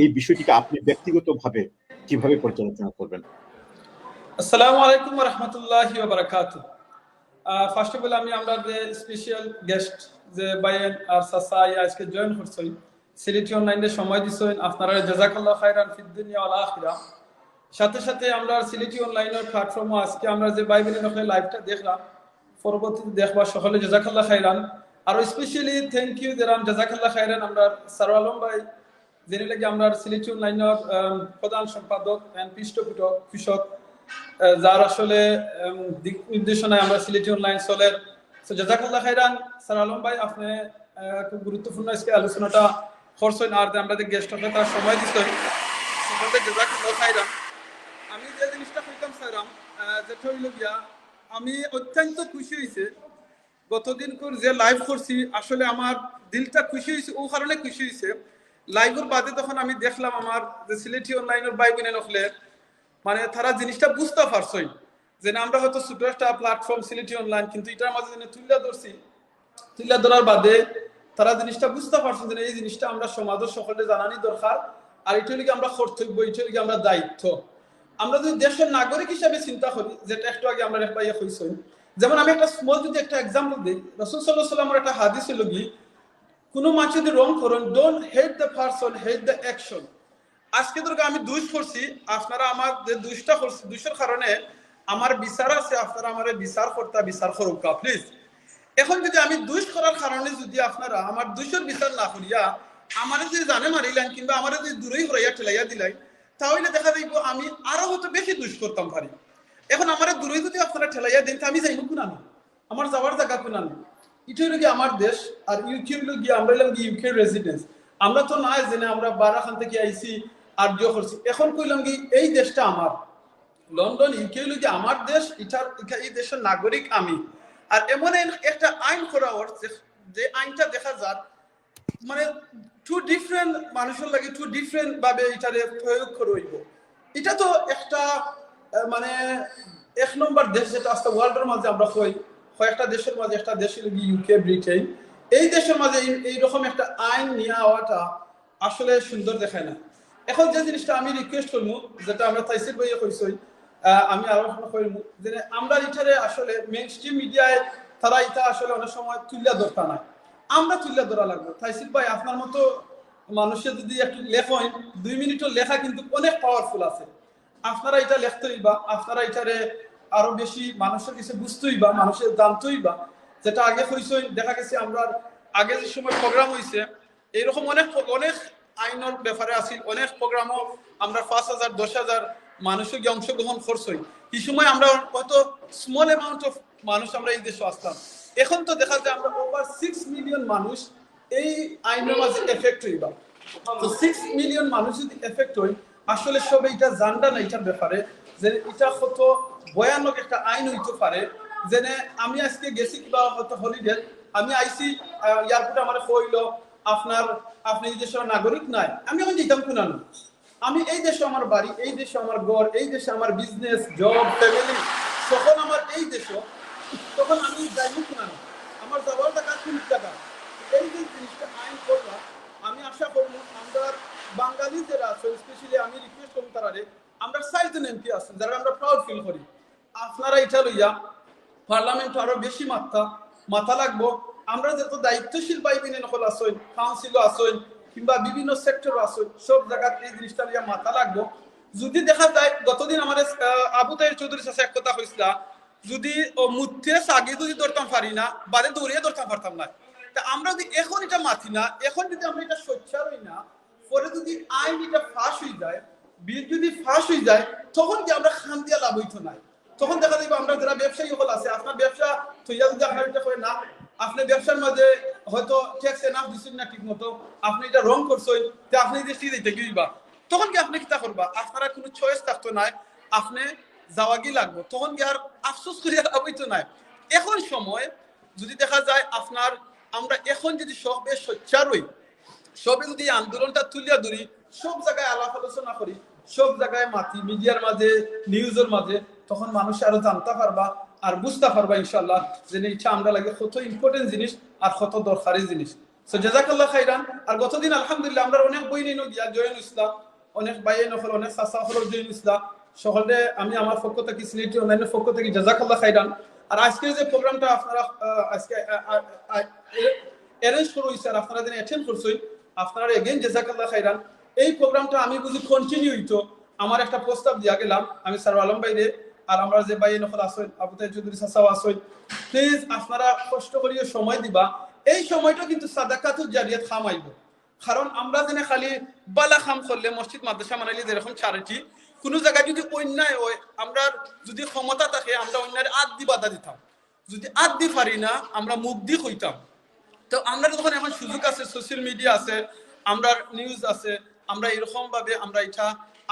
A: এই বিষয়টিকে আপনি ব্যক্তিগতভাবে কিভাবে পর্যালোচনা করবেন?
E: আসসালামু আলাইকুম ওয়া রাহমাতুল্লাহি ওয়া বারাকাতুহু। ফার্স্ট অফ অল আমি আমরা যে স্পেশাল গেস্ট যে বাইন আর সাসাই আজকে জয়েন করছেন সিলেটি অনলাইনে সময় দিছেন, আপনারা জাযাকাল্লাহ খাইরান ফিদ দুনিয়া ওয়াল আখিরা। সাথে সাথে আমরা সিলেটি অনলাইনের প্ল্যাটফর্মে আজকে আমরা যে বাইবেলের নখে লাইভটা দেখলাম, পরবর্তীতে দেখবা সকলে জাযাকাল্লাহ খাইরান। আর স্পেশালি থ্যাংক ইউ দেরান জাযাকাল্লাহ খাইরান আমরা সারো আলম ভাই, যিনি লাগি আমরা সিলেটি অনলাইনের প্রধান সম্পাদক এন্ড পৃষ্ঠপোষক, যার আসলে দিক নির্দেশনায় আমরা সিলেটি অনলাইন চলের। তো জাযাকাল্লাহ খাইরান স্যার আলম ভাই, আপনি খুব গুরুত্বপূর্ণ আজকে আলোচনাটা করছেন আর আমরা যে গেস্ট হবে তার সময় দিচ্ছেন, সেখানে জাযাকাল্লাহ খাইরান। আমি যে জিনিসটা কইতাম স্যারাম, যেটা হইল গিয়া আমি অত্যন্ত খুশি হয়েছে গতদিন যে লাইভ করছি, আসলে আমার দিলটা খুশি হয়েছে, ও কারণে খুশি হয়েছে লাইভের বাদে তখন আমি দেখলাম আমার যে সিলেটি অনলাইনের ভাই বোনে নখলে মানে তারা জিনিসটা বুঝতে পারছই যে না আমরা হয়তো ছোট একটা প্ল্যাটফর্ম সিলেটি অনলাইন, কিন্তু এটার মাঝে তুলে ধরার বাদে তারা জিনিসটা বুঝতে পারছেন যে এই জিনিসটা আমরা সমাজের সকলে জানানি দরকার, আর এটা লিগে আমরা কর্তব্য, এটা লিগে আমরা দায়িত্ব। আমরা যদি দেশের নাগরিক হিসাবে চিন্তা করি, যেটা একটু আগে আমরা একটা ইয়ে হয়েছেন, যেমন আমি একটা স্মল যদি একটা এক্সাম্পল দিই, রাসূল সাল্লাল্লাহু আলাইহি ওয়াসাল্লামের একটা হাদিস হলো কি, কোনো মানুষ যদি রং করেন, don't hate the person, hate the action. আজকে ধরো আমি দুষ করছি, আপনারা আমার যে দুষটা করছি, দুষের কারণে আমার বিচার আছে, আপনারা আমার বিচার করুক প্লিজ। এখন যদি আমি দুষ করার কারণে যদি আপনারা আমার দুষের বিচার না করিয়া আমার যদি জানে মারিলেন কিংবা আমার যদি দূরেই হরাইয়া ঠেলাইয়া দিলাই, তাহলে দেখা যাইব আমি আরো হয়তো বেশি দুষ করতাম পারি। এখন আমার দূরেই যদি আপনারা ঠেলাইয়া দিন, আমি যাইব কোনানো, আমার যাওয়ার জায়গা কোনানো। এটা হলো গিয়ে আমার দেশ, আর ইউকে হলো গিয়ে আমরা এলাম গিয়ে ইউকে রেসিডেন্স। আমরা তো না জেনে আমরা বারাখান থেকে আইসি আর জিও করছি, এখন কইলাম কি এই দেশটা আমার, লন্ডন ইউকে হলো গিয়ে আমার দেশ, এই দেশের নাগরিক আমি। আর এমন একটা আইন করা হচ্ছে যে আইনটা দেখা যায় মানে টু ডিফারেন্ট মানুষের লাগে টু ডিফারেন্ট ভাবে এটারে প্রয়োগ করব। এটা তো একটা মানে এক নম্বর দেশ যেটা আসতে ওয়ার্ল্ডের মাঝে আমরা কয়েকটা দেশের মাঝে একটা দেশ হলো ইউকে, ব্রিটেন, এই দেশের মাঝে এইরকম একটা আইন নিয়ে হওয়াটা আসলে সুন্দর দেখায় না। এখন যে জিনিসটা আমি রিকোয়েস্ট করবো, যেটা আমরা তাইসির ভাইয়া কইছই, আমি আরো করবো যে আমরা এটারে আসলে মেইন স্ট্রিম মিডিয়ায় তারা এটা আসলে অনেক সময় তুলিয়া ধরতা না, আমরা তুলিয়া ধরা লাগবে। তাইসির ভাই, আপনার মতো মানুষের যদি একটু লেখেন, 2 মিনিটের লেখা কিন্তু অনেক পাওয়ারফুল আছে। আপনারা এটা লিখতেই বা আপনারা এটারে আরো বেশি মানুষের কাছে বুঝতেই বা মানুষের জানতেই বা, যেটা আগে হইছে দেখা গেছে আমরা আগে যে সময় প্রোগ্রাম হইছে এইরকম অনেক আইনের ব্যাপারে আছি অনেক প্রোগ্রামও আমরা 5,000 10,000 মানুষও গিয়ে অংশগ্রহণ করছি। এই সময় আমরা কত স্মল অ্যামাউন্ট অফ মানুষ আমরা এই দেশে আসতাম। এখন তো দেখা যায় আমরা ওভার 6 মিলিয়ন মানুষ এই আইনের মাঝে এফেক্ট হইবা। তো 6 মিলিয়ন মানুষ যদি এফেক্ট হয়, আসলে সব এটা জানটা না এটার ব্যাপারে যে এটা কত ভয়ানক একটা আইন হইতে পারে। যেনে আমি আজকে গেছি কিবা হয়তো হলিডে, আমি আইসি এয়ারপোর্টে আমার কইলো আপনি এই দেশের নাগরিক নাই, আমি এখন যেতাম কোনানো। আমি এই দেশে আমার বাড়ি, এই দেশে আমার ঘর, এই দেশে আমার বিজনেস, জব, ফ্যামিলি সকল আমার এই দেশে, তখন আমি যাইব কোনানো, আমার যাওয়ার টাকা কোন টাকা। এই যে জিনিসটা আইন করলাম, আমি আশা করব আমরা বাঙালি যারা আছে, স্পেশালি আমি রিকোয়েস্ট করব তারারে, আমরা 4 জন এমপি আছেন যারা আমরা প্রাউড ফিল করি, আপনারা এটা লইয়া পার্লামেন্ট আরো বেশি মাথা লাগবো। আমরা যত দায়িত্বশীল বাইবিনে নকল আসইন, কাউন্সিলও আসইন কিংবা বিভিন্ন সেক্টর আসইন, সব জায়গায় এই জিনিসটা লইয়া মাথা লাগবো। যদি দেখা যায় গতদিন আমার আবু তাহের চৌধুরীর সাথে এক কথা হয়েছিল, যদি ও মুথে আগে যদি ধরতাম পারি না, বাদে দৌড়িয়ে ধরতাম পারতাম না। তা আমরা যদি এখন এটা মাথি না, এখন যদি আমরা এটা সোচ্চার হই না, পরে যদি আইন এটা ফাঁস হয়ে যায়, বিল যদি ফাঁস হয়ে যায়, তখন কি আমরা খান দিয়া লাভ হইতো না। তখন দেখা যাবে আমরা যারা ব্যবসায়ী হল আছে, আপনার ব্যবসা তৈয়া যদি আপনার এটা করে না, আপনি ব্যবসার মাঝে হয়তো ট্যাক্স এনাফ দিচ্ছেন না ঠিক মতো, আপনি এটা রং করছেন, যে আপনি দেশটি দিতে গিয়েবা, তখন কি আপনি কিতা করবা? আপনারা কোনো চয়েস থাকতো না, আপনি যাওয়া গিয়ে লাগবো, তখন কি আর আফসোস করিয়া লাভ হইতো না। এখন সময় যদি দেখা যায় আমরা এখন যদি সবে সোচ্চার হই, সবে যদি আন্দোলনটা তুলিয়া ধরি, সব জায়গায় আলাপ আলোচনা করি, সব জায়গায় মাতি মিডিয়ার মাঝে, নিউজের মাঝে, তখন মানুষ আরো জানতে পারবা আর বুঝতে পারবা ইনশাআল্লাহ যে এটা আমরা লাগে কত ইম্পর্টেন্ট জিনিস আর কত দরকারি জিনিস। সো জাযাকাল্লাহ খাইরান। আর গতদিন আলহামদুলিল্লাহ আমরা অনেক বই নিয়ে গিয়া জয়েন ইসলাম, অনেক বাইয়ে নকল, অনেক চাচা হল জয়েন ইসলাম, সকলে আমি আমার পক্ষ থেকে সিলেটি অনলাইনের পক্ষ থেকে জাযাকাল্লাহ খাইরান। আর আজকের যে প্রোগ্রামটা আপনারা আজকে অ্যারেঞ্জ করে হয়েছে আর আপনারা যেন অ্যাটেন্ড করছেন, আপনারা এগেইন জাযাকাল্লাহ খাইরান। এই প্রোগ্রামটা আমি বুঝি কন্টিনিউ হইতো, আমার একটা প্রস্তাব দিয়া গেলাম আমি স্যার আলম বাইরে, আর আমরা যে বাইরে নকল আসেন, আবু তাহের চৌধুরী চাচাও আসেন, প্লিজ আপনারা কষ্ট করিয়ে সময় দিবা। এই সময়টা কিন্তু সাদাকাতুল জারিয়াত খাম আইব। কারণ আমরা যেন খালি বালা খাম করলে, মসজিদ মাদ্রাসা মানাইলে যেরকম চ্যারিটি, কোনো জায়গায় যদি অন্যায় হয়, আমরা যদি ক্ষমতা থাকে আমরা অন্যায়ের আদি বাধা দিতাম, যদি আদি পারি না আমরা মুগ্ধি হইতাম। তো আমরা যখন এখন সুযোগ আছে, সোশ্যাল মিডিয়া আছে, আমরা নিউজ আছে, আমরা এরকম ভাবে আমরা এটা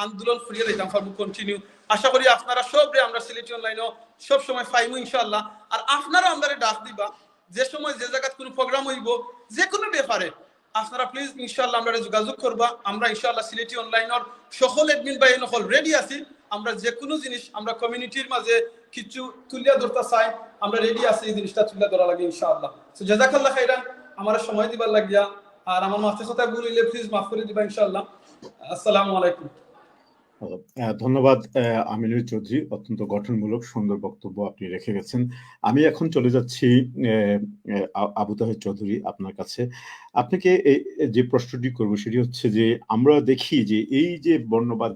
E: আন্দোলন করিয়ে দিতাম পারবো কন্টিনিউ। আশা করি আপনারা সবরে আমরা সিলেটি অনলাইনও সব সময় পাইমু ইনশাআল্লাহ। আর আপনারা আমরা ডাক দিবা, যে সময় যে জায়গায় কোনো প্রোগ্রাম হইব, যে কোনো ব্যাপারে আপনারা প্লিজ ইনশাআল্লাহ আমরা যোগাযোগ করবা। আমরা ইনশাআল্লাহ সিলেটি অনলাইনের সকল এডমিন ভাই নকল রেডি আছি। আমরা যে কোনো জিনিস আমরা কমিউনিটির মাঝে কিছু তুলিয়া ধরতে চাই, আমরা রেডি আছি এই জিনিসটা তুলিয়া ধরা লাগে ইনশাআল্লাহ। সো জাযাকাল্লাহ খাইরান, আমার সময় দিবার লাগিয়া, আর আমার মাথা কথা বলিলে প্লিজ মাফ করে দিবা ইনশাআল্লাহ। আসসালামু আলাইকুম।
A: ধন্যবাদ আমিনুল চৌধুরী, অত্যন্ত গঠনমূলক সুন্দর বক্তব্য আপনি রেখে গেছেন। আমি এখন চলে যাচ্ছি আবু তাহের চৌধুরী আপনার কাছে। আপনাকে যে প্রশ্নটি করব সেটি হচ্ছে যে আমরা দেখি যে এই যে বর্ণবাদ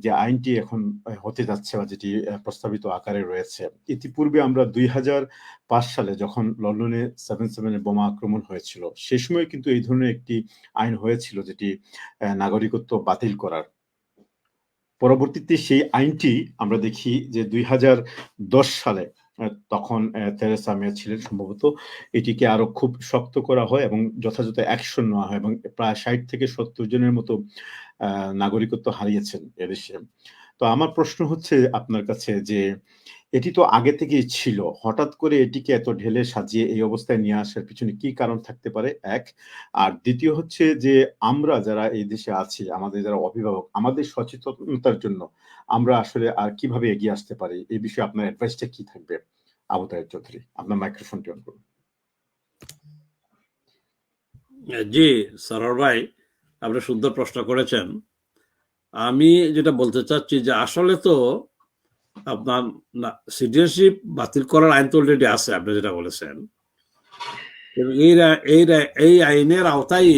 A: যে আইনটি এখন হতে যাচ্ছে বা যেটি প্রস্তাবিত আকারে রয়েছে, ইতিপূর্বে আমরা 2005 সালে যখন লন্ডনে 7/7 বোমা আক্রমণ হয়েছিল, সে সময় কিন্তু এই ধরনের একটি আইন হয়েছিল যেটি নাগরিকত্ব বাতিল করার। পরবর্তীতে সেই আইনটি আমরা দেখি যে 2010 সালে তখন থেরেসা মে ছিলেন সম্ভবত, এটিকে আরো খুব শক্ত করা হয় এবং যথাযথ অ্যাকশন নেওয়া হয় এবং প্রায় 60 থেকে 70 জনের মতো নাগরিকত্ব হারিয়েছেন এদেশে। তো আমার প্রশ্ন হচ্ছে আপনার কাছে যে এটি তো আগে থেকেই ছিল, হঠাৎ করে এটিকে এত ঢেলে সাজিয়ে এই অবস্থায় নিয়ে আসার পিছনে কি কারণ থাকতে পারে? এক। আর দ্বিতীয় হচ্ছে যে আমরা যারা এই দেশে আছি, আমাদের যারা অভিভাবক, আমাদের সচেতনতার জন্য আমরা আসলে আর কিভাবে এগিয়ে আসতে পারি, এই বিষয়ে আপনার অ্যাডভাইসটা কি থাকবে? আবু তাহের চৌধুরী, আপনার মাইক্রোফোনটি অন করুন।
B: জি সরোয়ার ভাই, আপনি সুন্দর প্রশ্ন করেছেন। আমি যেটা বলতে চাচ্ছি যে আসলে তো আপনার সিটিজেনশিপ বাতিল করার আইন তো অলরেডি আছে, আপনি যেটা বলেছেন। এই আইনের আওতায়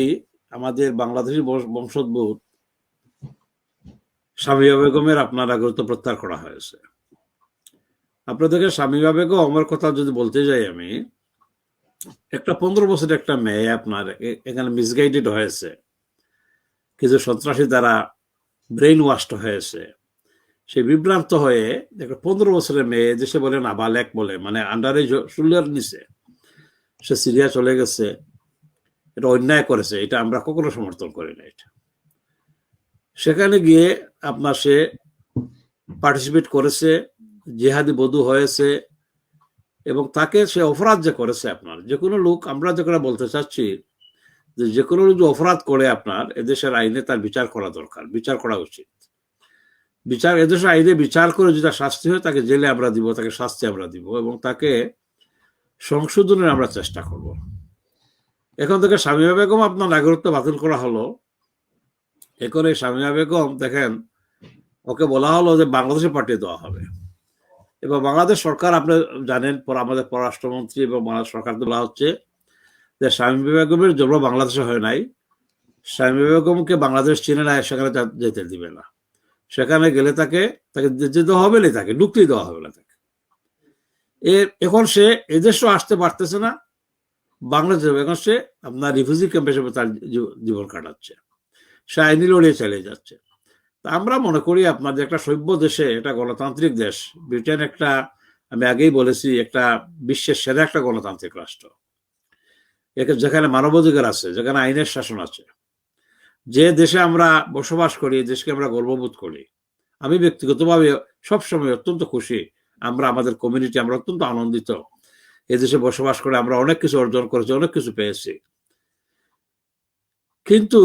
B: আমাদের বাংলাদেশি বংশোদ্ভূত শামীমা বেগমের আপনার নাগরিকত্ব প্রত্যাহার করা হয়েছে। আপনাদেরকে শামীমা বেগমের কথা যদি বলতে যাই, আমি একটা 15 বছরের একটা মেয়ে আপনার এখানে মিসগাইডেড হয়েছে, কিছু সন্ত্রাসী দ্বারা ব্রেইন ওয়াশড হয়েছে, সে বিভ্রান্ত হয়ে একটা 15 বছরের মেয়ে, দেশে বলে নাবালেক বলে, মানে আন্ডারে 16 নিচে, সে সিরিয়া চলে গেছে, এটা অন্যায় করেছে, এটা আমরা কখনো সমর্থন করি না। এটা সেখানে গিয়ে আপনার সে পার্টিসিপেট করেছে, জিহাদি বধূ হয়েছে, এবং তাকে সে অপরাধ যে করেছে, আপনার যে কোনো লোক, আমরা যে করে বলতে চাচ্ছি যে কোনো লোক যে অপরাধ করে আপনার এদেশের আইনে তার বিচার করা দরকার, বিচার করা উচিত। বিচার এদেশের আইনে বিচার করে যদি শাস্তি হয়, তাকে জেলে আমরা দিব, তাকে শাস্তি আমরা দিব, এবং তাকে সংশোধনের আমরা চেষ্টা করব। এখন থেকে শামীমা বেগম আপনার নাগরিকত্ব বাতিল করা হলো। এখন এই শামীমা বেগম দেখেন, ওকে বলা হলো যে বাংলাদেশে পাঠিয়ে দেওয়া হবে, এবং বাংলাদেশ সরকার, আপনি জানেন, আমাদের পররাষ্ট্রমন্ত্রী এবং বাংলাদেশ সরকার বলা হচ্ছে যে শামীমা বেগমের জন্ম বাংলাদেশে হয় নাই, শামীমা বেগমকে বাংলাদেশ চিনে না, সেখানে যেতে দিবে না, সেখানে গেলে তাকে যেতে হবে না, তাকে ঢুকতেই দেওয়া হবে না তাকে। এখন সে এদেশও আসতে পারতেছে না, বাংলাদেশে এখন সে আপনার রিফিউজি ক্যাম্প হিসেবে তার জীবন কাটাচ্ছে, সে আইনি লড়িয়ে চালিয়ে যাচ্ছে। আমরা মনে করি আপনার যে একটা সভ্য দেশে, একটা গণতান্ত্রিক দেশ, ব্রিটেন একটা, আমি আগেই বলেছি, একটা বিশ্বের সেরা একটা গণতান্ত্রিক রাষ্ট্র, যেখানে মানবাধিকার আছে, যেখানে আইনের শাসন আছে, যে দেশে আমরা বসবাস করি, দেশকে আমরা গর্ববোধ করি। আমি ব্যক্তিগতভাবে সবসময় অত্যন্ত খুশি, আমরা আমাদের কমিউনিটি, আমরা অত্যন্ত আনন্দিত এই দেশে বসবাস করে, আমরা অনেক কিছু অর্জন করেছি, অনেক কিছু পেয়েছি। কিন্তু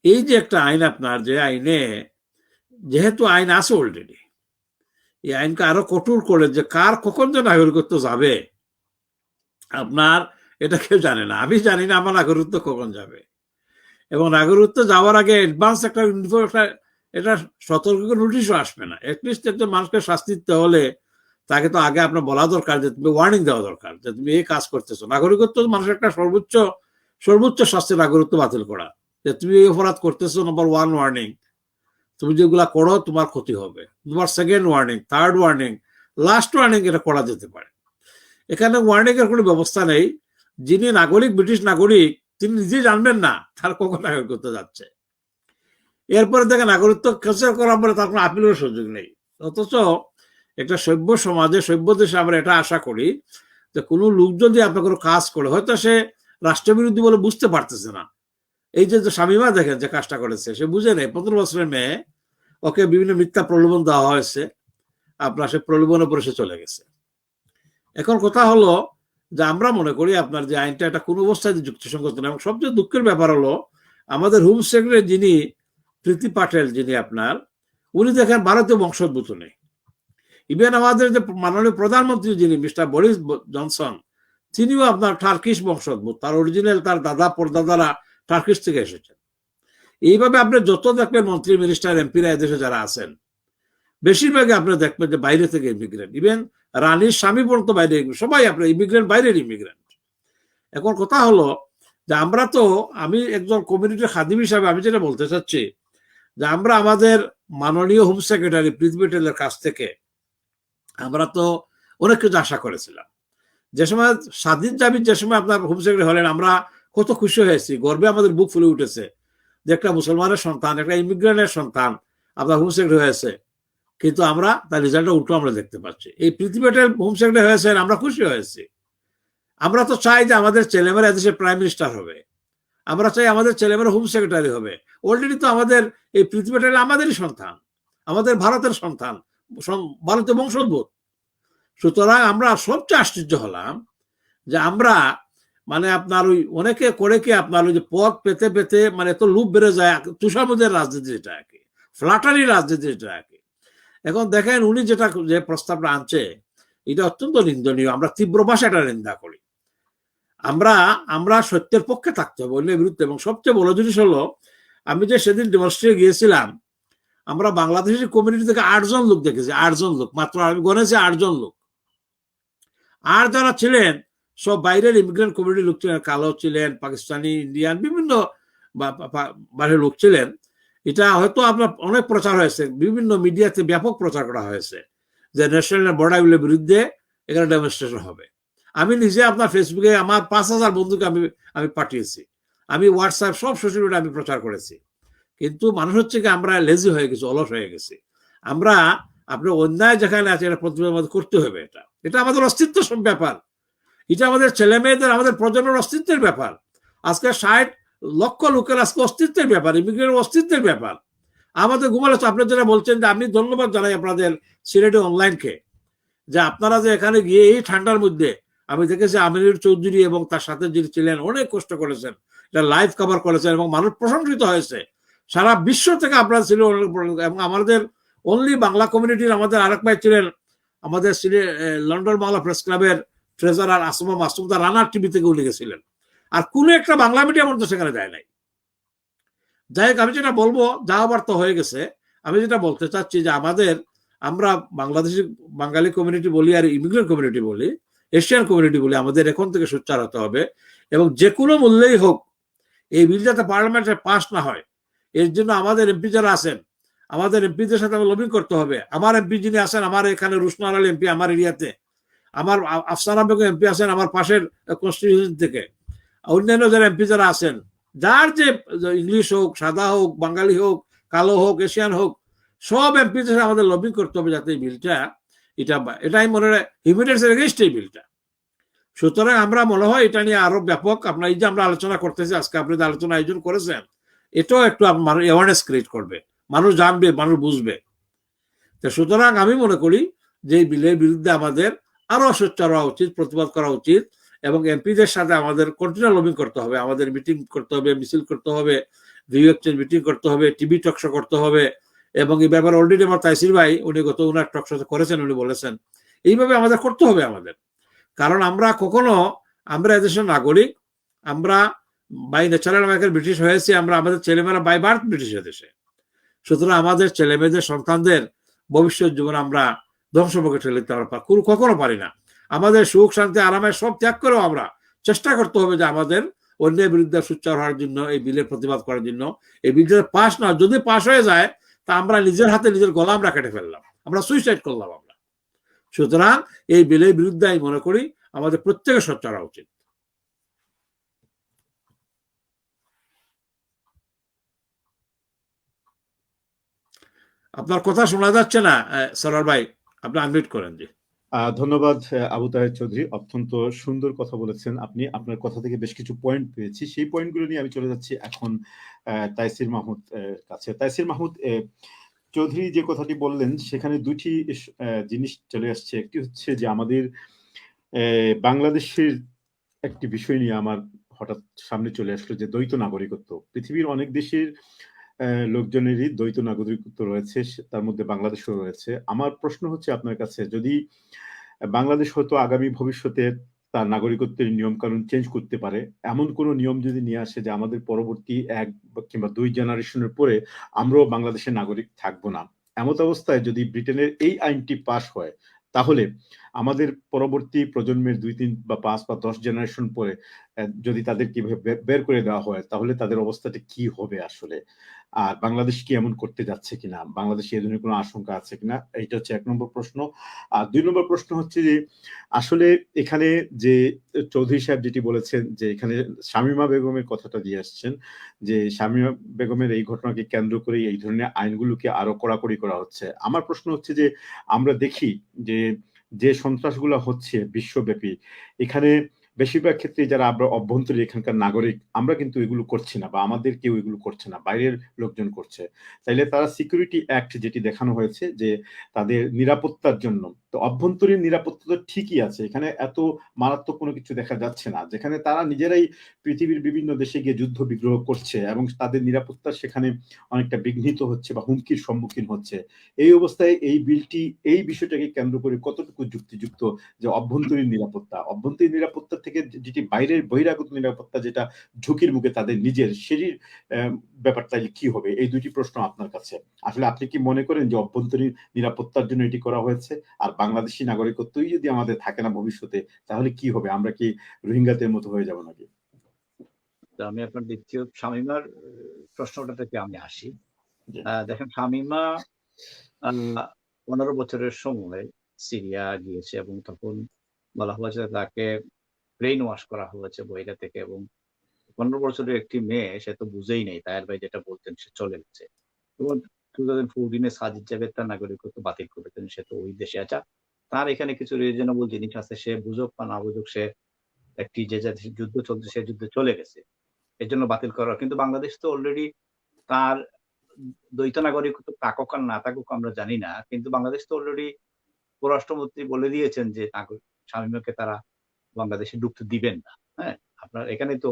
B: এই যে একটা আইন আপনার, যে আইনে, যেহেতু আইন আছে অলরেডি, এই আইনকে আরো কঠোর করে যে কার কখন যে নাগরিকত্ব যাবে আপনার, এটা কেউ জানে না। আমি জানি না আমার নাগরিকত্ব কখন যাবে, এবং নাগরিকত্ব যাওয়ার আগে অ্যাডভান্স একটা এটা সতর্ক নোটিশও আসবে না। অ্যাটলিস্ট একজন মানুষকে শাস্তি দিতে হলে তাকে তো আগে আপনার বলা দরকার, যে তুমি ওয়ার্নিং দেওয়া দরকার যে তুমি এই কাজ করতেছো। নাগরিকত্ব মানুষের একটা সর্বোচ্চ শাস্তি, নাগরিকত্ব বাতিল করা, যে তুমি এই অপরাধ করতেছো, নম্বর 1 ওয়ার্নিং, তুমি যেগুলা করো তোমার ক্ষতি হবে, তোমার second warning, third warning, last warning, এটা করা যেতে পারে। এখানে ওয়ার্নিং এর কোনো ব্যবস্থা নেই। যিনি নাগরিক, ব্রিটিশ নাগরিক, তিনি নিজে জানবেন না তার কখন নাগরিকত্ব যাচ্ছে। এরপরে দেখেন নাগরিকত্ব ক্যান্সেল করার পরে তার কোনো আপিলের সুযোগ নেই। অথচ একটা সভ্য সমাজে, সভ্য দেশে আমরা এটা আশা করি যে কোনো লোক যদি আপনার কোনো কাজ করে, হয়তো সে রাষ্ট্রবিরোধী বলে বুঝতে পারতেছে না, এই যে শামীমা দেখেন যে কাজটা করেছে, সে বুঝে নেই, 15 বছরের মেয়ে, ওকে বিভিন্ন মিথ্যা প্রলোভন দেওয়া হয়েছে, আপনার সে প্রলোভনের উপরে সে চলে গেছে। এখন কথা হলো যে আমরা মনে করি আপনার যে আইনটা, এটা কোনো অবস্থায় যুক্তিসঙ্গত না। এবং সবচেয়ে দুঃখের ব্যাপার হলো আমাদের হোম সেক্রেটারি যিনি প্রীতি পাটেল, যিনি আপনার, উনি দেখেন ভারতীয় বংশোদ্ভূত নেই। ইভেন আমাদের যে মাননীয় প্রধানমন্ত্রী যিনি মিস্টার বরিস জনসন, তিনিও আপনার টার্কিশ বংশোদ্ভূত, তার অরিজিনাল তার দাদা পরদাদারা টার্কিশ থেকে এসেছেন। এইভাবে আপনি যত দেখবেন মন্ত্রী, মিনিস্টার, এমপিরা এদেশে যারা আছেন, বেশিরভাগই আপনি দেখবেন যে বাইরে থেকে ইমিগ্রেন্ট। ইভেন রানীর স্বামী পর্যন্ত বাইরে, সবাই আপনার ইমিগ্রেন্ট, বাইরের ইমিগ্রেন্ট। এখন কথা হলো যে আমরা তো, আমি একজন কমিউনিটির খাদিম হিসাবে আমি যেটা বলতে চাচ্ছি, যে আমরা আমাদের মাননীয় হোম সেক্রেটারি প্রীতি প্যাটেলের কাছ থেকে আমরা তো অনেক কিছু আশা করেছিলাম। যে সময় সাদিদ জাবিদ, যে সময় আপনার হোম সেক্রেটারি হলেন, আমরা কত খুশি হয়েছি, গর্বে আমাদের বুক ফুলে উঠেছে যে একটা মুসলমানের সন্তান, একটা ইমিগ্রেন্টের সন্তান আপনার হোম সেক্রেটারি হয়েছে। কিন্তু আমরা তার রেজাল্টটা উল্টো আমরা দেখতে পাচ্ছি। এই প্রীতি প্যাটেল হোম সেক্রেটারি হয়েছেন, আমরা খুশি হয়েছি। আমরা তো চাই যে আমাদের ছেলেমেয়েরা এদেশে প্রাইম মিনিস্টার হবে, আমরা চাই আমাদের ছেলেমেয়েরা হোম সেক্রেটারি হবে। অলরেডি তো আমাদের এই প্রীতি প্যাটেল আমাদেরই সন্তান, আমাদের ভারতের সন্তান, ভারতীয় বংশোদ্ভূত। সুতরাং আমরা সবচেয়ে আশ্চর্য হলাম যে আমরা, মানে আপনার ওই অনেকে করে কি আপনার ওই যে পদ পেতে পেতে, মানে এত লোভ বেড়ে যায়, তুষারমুদের রাজনীতি যেটা আর কি, ফ্ল্যাটারি রাজনীতি যেটা আর কি। এখন দেখেন উনি যেটা, যে প্রস্তাবটা আনছে, এটা অত্যন্ত নিন্দনীয়। আমরা তীব্র ভাষায় এটা নিন্দা করি। আমরা সত্যের পক্ষে থাকতে হবে, অন্যের বিরুদ্ধে। এবং সবচেয়ে বড় জিনিস হলো, আমি যে সেদিন ডেমনস্ট্রেটে গিয়েছিলাম, আমরা বাংলাদেশের কমিউনিটি থেকে 8 জন লোক দেখেছি, 8 জন লোক মাত্র, আমি গণেছি 8 জন লোক। আর যারা ছিলেন সব বাইরের ইমিগ্রেন্ট কমিউনিটির লোক ছিলেন, কালো ছিলেন, পাকিস্তানি, ইন্ডিয়ান, বিভিন্ন বাইরের লোক ছিলেন। এটা হয়তো আপনার অনেক প্রচার হয়েছে, বিভিন্ন মিডিয়াতে ব্যাপক প্রচার করা হয়েছে যে ন্যাশনাল বর্ডার বিরুদ্ধে এখানে ডেমনস্ট্রেশন হবে। আমি নিজে আপনার ফেসবুকে আমার 5000 বন্ধুকে আমি পাঠিয়েছি, আমি হোয়াটসঅ্যাপ, সব সোশ্যাল মিডিয়া আমি প্রচার করেছি। কিন্তু মানুষ হচ্ছে কি আমরা লেজি হয়ে গেছি, অলস হয়ে গেছি। আমরা আপনার অন্যায় যেখানে আছে এটা প্রতিবাদ আমাদের করতে হবে। এটা আমাদের অস্তিত্ব সব ব্যাপার। এটা আমাদের ছেলে মেয়েদের, আমাদের প্রজন্মের অস্তিত্বের ব্যাপার। আজকে 60 লক্ষ লোকের আজকে অস্তিত্বের ব্যাপার, ইমিগ্রেন্টের অস্তিত্বের ব্যাপার। আমাদের ঘুমালে তো আপনারা যারা বলছেন যে আমি ধন্যবাদ জানাই আপনাদের সিলেটি অনলাইনকে, যে আপনারা যে এখানে গিয়ে এই ঠান্ডার মধ্যে, আমি দেখেছি আমিনুর চৌধুরী এবং তার সাথে যিনি ছিলেন অনেক কষ্ট করেছেন, এটা লাইভ কভার করেছেন এবং মানুষ প্রশংসিত হয়েছে সারা বিশ্ব থেকে। আপনারা ছিল এবং আমাদের অনলি বাংলা কমিউনিটির আমাদের আরেক ভাই ছিলেন, আমাদের লন্ডন বাংলা প্রেস ক্লাবের ট্রেজারার আসমা মাসুম, তার রানার টিভি থেকে উনি গেছিলেন। আর কোন একটা বাংলা মিডিয়াম তো সেখানে যায় নাই। যাই হোক, আমি যেটা বলবো, যা হবার তো হয়ে গেছে। আমি যেটা বলতে চাচ্ছি যে আমরা বাংলাদেশি বাঙালি কমিউনিটি বলি আর ইমিগ্রেন্ট কমিউনিটি বলি, এশিয়ান কমিউনিটি বলি, আমাদের এখন থেকে সোচ্চার হতে হবে এবং যে কোনো মূল্যেই হোক এই বিল যাতে পার্লামেন্টে পাস না হয়, এর জন্য আমাদের এমপি যারা আছেন, আমাদের এমপিদের সাথে লবিং করতে হবে। আমার এমপি যিনি আছেন, আমার এখানে রুশনার আলী এমপি আমার এরিয়াতে, আমার আফসানা বেগম এমপি আছেন আমার পাশের কনস্টিটিউশন থেকে, অন্যান্য যারা এমপি যারা আছেন, যার যে ইংলিশ হোক, সাদা হোক, বাঙালি হোক, কালো হোক, এশিয়ান হোক, সব এমপিদের সাথে আমাদের লবিং করতে হবে যাতে এই বিলটা এটাই মনে হয় হিউম্যানিটিস এগেইনস্ট এই বিলটা। সুতরাং আমরা মনে হয় এটা নিয়ে আরো ব্যাপক, আপনার এই যে আমরা আলোচনা করতেছি আজকে, আপনি যে আলোচনা আয়োজন করেছেন, এটাও একটু মানুষ অ্যাওয়ারনেস ক্রিয়েট করবে, মানুষ জানবে, মানুষ বুঝবে। তো সুতরাং আমি মনে করি যে এই বিলের বিরুদ্ধে আমাদের আরো সোচ্চার হওয়া উচিত, প্রতিবাদ করা উচিত এবং এমপিদের সাথে আমাদের কন্টিনিউ লবিং করতে হবে, আমাদের মিটিং করতে হবে, মিছিল করতে হবে, ভিউ এক্সচেঞ্জ মিটিং করতে হবে, টিভি টকশো করতে হবে। এবং এই ব্যাপারে অলরেডি আমার তাইসির ভাই উনি ওনার টকশো করেছেন, উনি বলেছেন এইভাবে আমাদের করতে হবে আমাদের। কারণ আমরা এদেশের নাগরিক, আমরা বাই ন্যাচারাল আমেরিকান ব্রিটিশ হয়েছি, আমাদের ছেলেমেয়েরা বাই বার্থ ব্রিটিশ দেশে। সুতরাং আমাদের ছেলে মেয়েদের সন্তানদের ভবিষ্যৎ জীবন আমরা ধ্বংসমুখে ঠেলে দিতে কখনো পারি না। আমাদের সুখ শান্তি আরামের সব ত্যাগ করেও আমরা চেষ্টা করতে হবে যে আমাদের অন্যের বিরুদ্ধে সোচ্চার হওয়ার জন্য, এই বিলের প্রতিবাদ করার জন্য। এই বিলটা পাস না, যদি পাস হয়ে যায় তা আমরা নিজের হাতে নিজের গলা আমরা কেটে ফেললাম, আমরা সুইসাইড করলাম আমরা। সুতরাং এই বিলের বিরুদ্ধে আমি মনে করি আমাদের প্রত্যেকে সোচ্চার হওয়া উচিত। আপনার কথা শোনা যাচ্ছে না সরার ভাই, আপনি আনমিউট করেন। জি,
A: ধন্যবাদ আবু তাহের চৌধুরী, অত্যন্ত সুন্দর কথা বলেছেন আপনি। আপনার কথা থেকে বেশ কিছু পয়েন্ট পেয়েছি, সেই পয়েন্টগুলো নিয়ে আমি চলে যাচ্ছি এখন তাইসির মাহমুদ কাছে। তাইসির মাহমুদ চৌধুরী যে কথাটি বললেন সেখানে দুটি জিনিস চলে আসছে। একটি হচ্ছে যে আমাদের বাংলাদেশের একটি বিষয় নিয়ে আমার হঠাৎ সামনে চলে আসলো, যে দ্বৈত নাগরিকত্ব। পৃথিবীর অনেক দেশের লোকজনেরই দ্বৈত নাগরিকত্ব রয়েছে, তার মধ্যে বাংলাদেশও রয়েছে। আমার প্রশ্ন হচ্ছে আপনার কাছে, যদি বাংলাদেশ হয়তো আগামী ভবিষ্যতে তার নাগরিকত্বের নিয়ম কানুন চেঞ্জ করতে পারে, এমন কোন নিয়ম যদি নিয়ে আসে যে আমাদের পরবর্তী 1 কিংবা 2 জেনারেশনের পরে আমরাও বাংলাদেশের নাগরিক থাকবো না, এমত অবস্থায় যদি ব্রিটেনের এই আইনটি পাস হয়, তাহলে আমাদের পরবর্তী প্রজন্মের 2, 3 বা 5 বা 10 জেনারেশন পরে যদি তাদের কিভাবে বের করে দেওয়া হয়, তাহলে তাদের অবস্থাটা কি হবে আসলে? আর বাংলাদেশ কি এমন করতে যাচ্ছে কিনা, বাংলাদেশে এই ধরনের কোনো আশঙ্কা আছে কিনা, এইটা হচ্ছে 1 নম্বর প্রশ্ন। আর 2 নম্বর প্রশ্ন হচ্ছে যে আসলে এখানে যে চৌধুরী সাহেব যেটি বলেছেন, যে এখানে শামীমা বেগমের কথাটা দিয়ে আসছেন, যে শামীমা বেগমের এই ঘটনাকে কেন্দ্র করে এই ধরনের আইনগুলোকে আরো কড়াকড়ি করা হচ্ছে। আমার প্রশ্ন হচ্ছে যে আমরা দেখি যে সন্ত্রাসগুলো হচ্ছে বিশ্বব্যাপী, এখানে বেশিরভাগ ক্ষেত্রে যারা আমরা অভ্যন্তরীণ এখানকার নাগরিক, আমরা কিন্তু এগুলো করছি না, বা আমাদের কেউ এগুলো করছে না, বাইরের লোকজন করছে। তাইলে তারা সিকিউরিটি অ্যাক্ট যেটি দেখানো হয়েছে যে তাদের নিরাপত্তার জন্য, তো অভ্যন্তরীণ নিরাপত্তা তো ঠিকই আছে, এখানে এত মারাত্মক কোনো কিছু দেখা যাচ্ছে না, যেখানে তারা নিজেরাই পৃথিবীর বিভিন্ন দেশে গিয়ে যুদ্ধ বিগ্রহ করছে এবং তাদের নিরাপত্তা সেখানে অনেকটা বিঘ্নিত হচ্ছে বা হুমকির সম্মুখীন হচ্ছে। এই অবস্থায় এই বিলটি এই বিষয়টাকে কেন্দ্র করে কতটুকু যুক্তিযুক্ত, যে অভ্যন্তরীণ নিরাপত্তা থেকে যেটি বাইরের বহিরাগত নিরাপত্তা, যেটা ঝুঁকির মুখে তাদের নিজের, সেই ব্যাপারটা কি হবে? এই দুটি প্রশ্ন আপনার কাছে। আসলে আপনি কি মনে করেন যে অভ্যন্তরীণ নিরাপত্তার জন্য এটি করা হয়েছে? আর বাংলাদেশি নাগরিকত্বই যদি আমাদের থাকে না ভবিষ্যতে, তাহলে কি হবে? আমরা কি রোহিঙ্গাদের মতো হয়ে যাব নাকি?
C: আমি আপনার দ্বিতীয় শামীমার প্রশ্নটা থেকে আমি আসি। দেখেন, শামীমা 15 বছরের সময় সিরিয়া গিয়েছে এবং তখন বলা হয়েছে তাকে ব্রেইন ওয়াশ করা হয়েছে বইটা থেকে, এবং 15 বছরের একটি মেয়ে, সে তো বুঝেই নেই, তাহের ভাই যেটা বলছেন, সে চলে গেছে। এবং 2014 সাজিদ জাভেদ তার নাগরিকত্ব বাতিল করেছেন, সে তো ওই দেশে আছে। তার এখানে কিছু রিজনেবল জিনিস আছে, সে বুঝুক বা না বুঝুক, সে একটি যে যুদ্ধ চলছে, সে যুদ্ধে চলে গেছে, এর জন্য বাতিল করা। কিন্তু বাংলাদেশ তো অলরেডি তার দ্বৈত নাগরিকত্ব থাকুক আর না থাকুক আমরা জানি না, কিন্তু বাংলাদেশ তো অলরেডি পররাষ্ট্রমন্ত্রী বলে দিয়েছেন যে শামীমকে তারা বাংলাদেশে ঢুকতে দিবেন না। হ্যাঁ, আপনার এখানে তো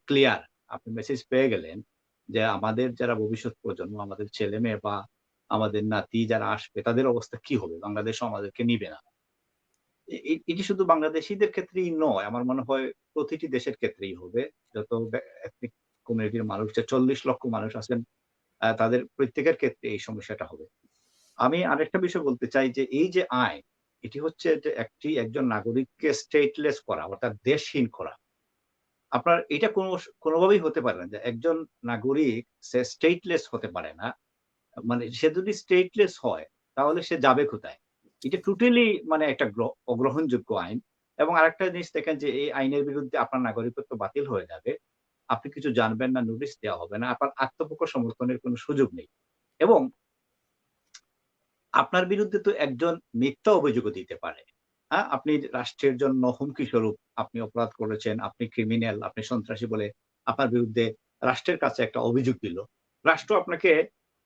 C: ক্লিয়ার, আপনি মেসেজ পেয়ে গেলেন যে আমাদের যারা ভবিষ্যৎ প্রজন্ম, আমাদের ছেলে মেয়ে বা আমাদের নাতি যারা আসবে, তাদের অবস্থা কি হবে, বাংলাদেশও আমাদেরকে নিবে না। এটি শুধু বাংলাদেশীদের ক্ষেত্রেই নয়, আমার মনে হয় প্রতিটি দেশের ক্ষেত্রেই হবে। যত এথনিক কমিউনিটির মানুষ, যে 40 লক্ষ মানুষ আছেন, তাদের প্রত্যেকের ক্ষেত্রে এই সমস্যাটা হবে। আমি আরেকটা বিষয় বলতে চাই যে এই যে আইন, এটি হচ্ছে যে একজন নাগরিককে স্টেটলেস করা, অর্থাৎ দেশহীন করা। আপনার এটা কোনোভাবেই হতে পারে না যে একজন নাগরিক সে স্টেটলেস হতে পারে না। মানে সে যদি স্টেটলেস হয় তাহলে সে যাবে কোথায়? এটা টোটালি মানে একটা অগ্রহণযোগ্য আইন। এবং আরেকটা জিনিস দেখেন যে এই আইনের বিরুদ্ধে আপনার নাগরিকত্ব বাতিল হয়ে যাবে। আপনি কিছু জানবেন না, নোটিশ দেওয়া হবে না। আপনার আত্মপক্ষ সমর্থনের কোনো সুযোগ নেই। এবং আপনার বিরুদ্ধে তো একজন মিথ্যা অভিযোগও দিতে পারে। হ্যাঁ? আপনি রাষ্ট্রের জন্য হুমকি স্বরূপ আপনি অপরাধ করেছেন, আপনি ক্রিমিনাল, আপনি সন্ত্রাসী বলে আপনার বিরুদ্ধে রাষ্ট্রের কাছে একটা অভিযোগ দিল। রাষ্ট্র আপনাকে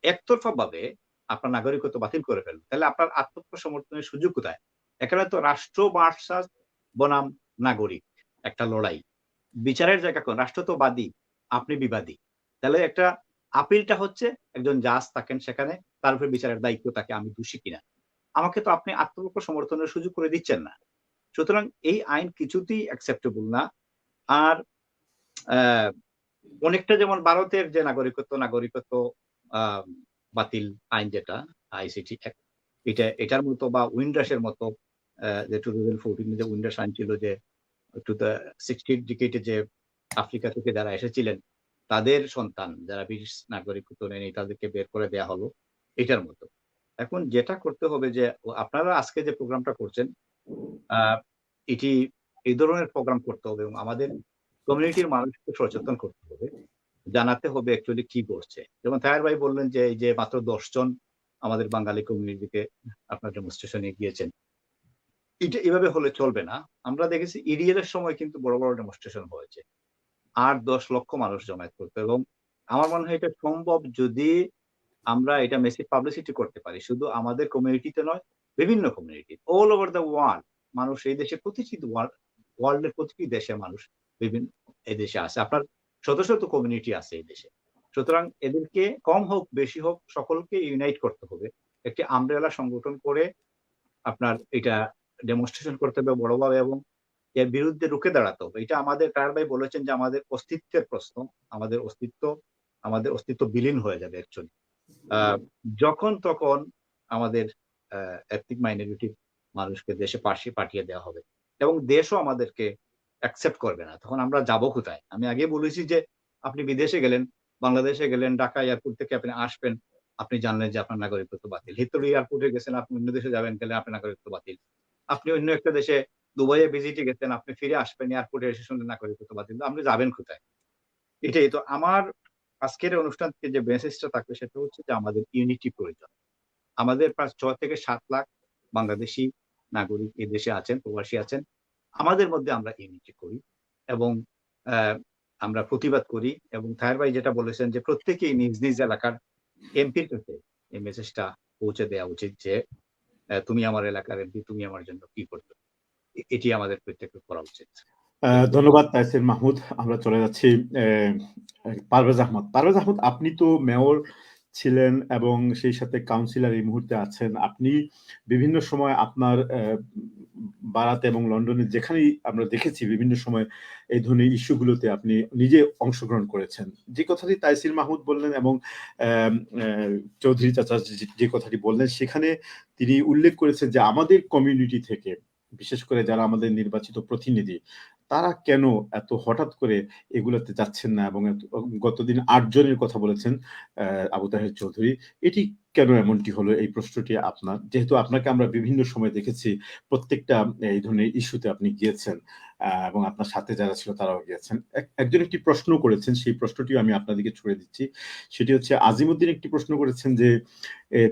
C: একতরফাভাবে আপনার নাগরিকত্ব বাতিল করে ফেলল। তাহলে আপনার আত্মপক্ষ সমর্থনের সুযোগ কোথায়? এখানে তো রাষ্ট্র ভার্সাস বনাম নাগরিক একটা লড়াই। বিচারের জায়গা কোন? রাষ্ট্র তো বাদী, আপনি বিবাদী। তাহলে একটা আপিলটা হচ্ছে একজন জাজ থাকেন সেখানে, তার উপরে বিচারের দায়িত্ব থাকে আমি দোষী কিনা। আমাকে তো আপনি আত্মপক্ষ সমর্থনের সুযোগ করে দিচ্ছেন না। সুতরাং এই আইন কিছুতেই অ্যাকসেপ্টেবল না। আর আহ, অনেকটা যেমন ভারতের যে নাগরিকত্ব আহ, বাতিল আইন যেটা আইসিটি এটার মতো, বা উইন্ডাসের মতো, যে 2014 যে উইন্ডাস আইন ছিল, যে 60 ডিকেটে যে আফ্রিকা থেকে যারা এসেছিলেন তাদের সন্তান যারা ব্রিটিশ নাগরিকত্ব নেয়নি তাদেরকে বের করে দেয়া হলো, এটার মতো। এখন যেটা করতে হবে যে আপনারা আজকে যে প্রোগ্রামটা করছেন, এটি এই ধরনের প্রোগ্রাম করতে হবে এবং আমাদের কমিউনিটির মানুষকে সচেতন করতে হবে, জানাতে হবে অ্যাকচুয়ালি কি করছে। যেমন তাহের ভাই বললেন যে এই যে মাত্র 10 জন আমাদের বাঙালি কমিউনিটিকে আপনার ডেমনস্ট্রেশনে গিয়েছেন, এটা এভাবে হলে চলবে না। আমরা দেখেছি ইডিএল এর সময় কিন্তু বড় বড় ডেমনস্ট্রেশন হয়েছে, 8-10 লক্ষ মানুষ জমায়েত করতো। এবং আমার মনে হয় এটা সম্ভব যদি আমরা এটা মেসেজ পাবলিসিটি করতে পারি, শুধু আমাদের কমিউনিটিতে নয়, বিভিন্ন community all over the world. মানুষ এই দেশে ওয়ার্ল্ডের প্রতিটি দেশে মানুষ বিভিন্ন এই দেশে আছে, আপনার শত শত কমিউনিটি আছে এই দেশে। সুতরাং এদেরকে কম হোক বেশি হোক সকলকে ইউনাইট করতে হবে, একটি আমব্রেলা সংগঠন করে আপনার এটা ডেমনস্ট্রেশন করতে হবে বড়ভাবে এবং এর বিরুদ্ধে রুখে দাঁড়াতে হবে। এটা আমাদের কার ভাই বলেছেন যে আমাদের অস্তিত্বের প্রশ্ন, আমাদের অস্তিত্ব বিলীন হয়ে যাবে অ্যাকচুয়ালি যখন তখন আমাদের এথনিক মাইনরিটি মানুষকে দেশে পাঠিয়ে দেওয়া হবে এবং দেশও আমাদেরকে অ্যাকসেপ্ট করবে না। তখন আমরা যাব কোথায়? আমি আগে বলেছি যে আপনি বিদেশে গেলেন, বাংলাদেশে গেলেন, ঢাকা এয়ারপোর্ট থেকে আপনি আসবেন, আপনি জানলেন যে আপনার নাগরিকত্ব বাতিল। হিথ্রো এয়ারপোর্টে গেছেন, আপনি অন্য দেশে যাবেন, গেলেন আপনার নাগরিকত্ব বাতিল। আপনি অন্য একটা দেশে দুবাইয়ে ভিজিটে গেছেন, আপনি ফিরে আসবেন, এয়ারপোর্টে এসে শুনলেন নাগরিকত্ব বাতিল। আপনি যাবেন কোথায়? এটাই তো আমার আজকের অনুষ্ঠান থেকে যে মেসেজটা থাকবে সেটা হচ্ছে যে আমাদের ইউনিটি প্রয়োজন। আমাদের প্রায় 6 থেকে 7 লাখ বাংলাদেশি নাগরিক এই দেশে আছেন, প্রবাসী আছেন। আমাদের মধ্যে আমরা ইউনিটি করি এবং আমরা প্রতিবাদ করি। এবং তাহের ভাই যেটা বলেছেন যে প্রত্যেকেই নিজ নিজ এলাকার এমপির কাছে এই মেসেজটা পৌঁছে দেওয়া উচিত যে তুমি আমার এলাকার এমপি, তুমি আমার জন্য কি করছো। এটি আমাদের প্রত্যেকের করা উচিত।
A: ধন্যবাদ তাইসির মাহমুদ। আমরা চলে যাচ্ছি পারভেজ আহমদ। পারভেজ আহমদ, আপনি তো মেয়র ছিলেন এবং সেই সাথে কাউন্সিলর এই মুহূর্তে আছেন। আপনি বিভিন্ন সময় আপনার বারাতে এবং লন্ডনে যেখানেই আমরা দেখেছি বিভিন্ন সময় এই ধরনের ইস্যুগুলোতে আপনি নিজে অংশগ্রহণ করেছেন। যে কথাটি তাইসির মাহমুদ বললেন এবং চৌধুরী চাচা যে কথাটি বললেন সেখানে তিনি উল্লেখ করেছেন যে আমাদের কমিউনিটি থেকে, বিশেষ করে যারা আমাদের নির্বাচিত প্রতিনিধি, তারা কেন এত হঠাৎ করে এগুলাতে যাচ্ছেন না এবং গতদিন ৮ জনের কথা বলেছেন আবু তাহের চৌধুরী। এটি কেন এমনটি হলো এই প্রশ্নটি আপনার। যেহেতু আপনাকে আমরা বিভিন্ন সময় দেখেছি প্রত্যেকটা এই ধরনের ইস্যুতে আপনি গিয়েছেন এবং আপনার সাথে যারা ছিল তারাও গিয়েছেন। একজন একটি প্রশ্ন করেছেন, সেই প্রশ্নটিও আমি আপনাদেরকে ছুড়ে দিচ্ছি। সেটি হচ্ছে আজিমুদ্দিন একটি প্রশ্ন করেছেন যে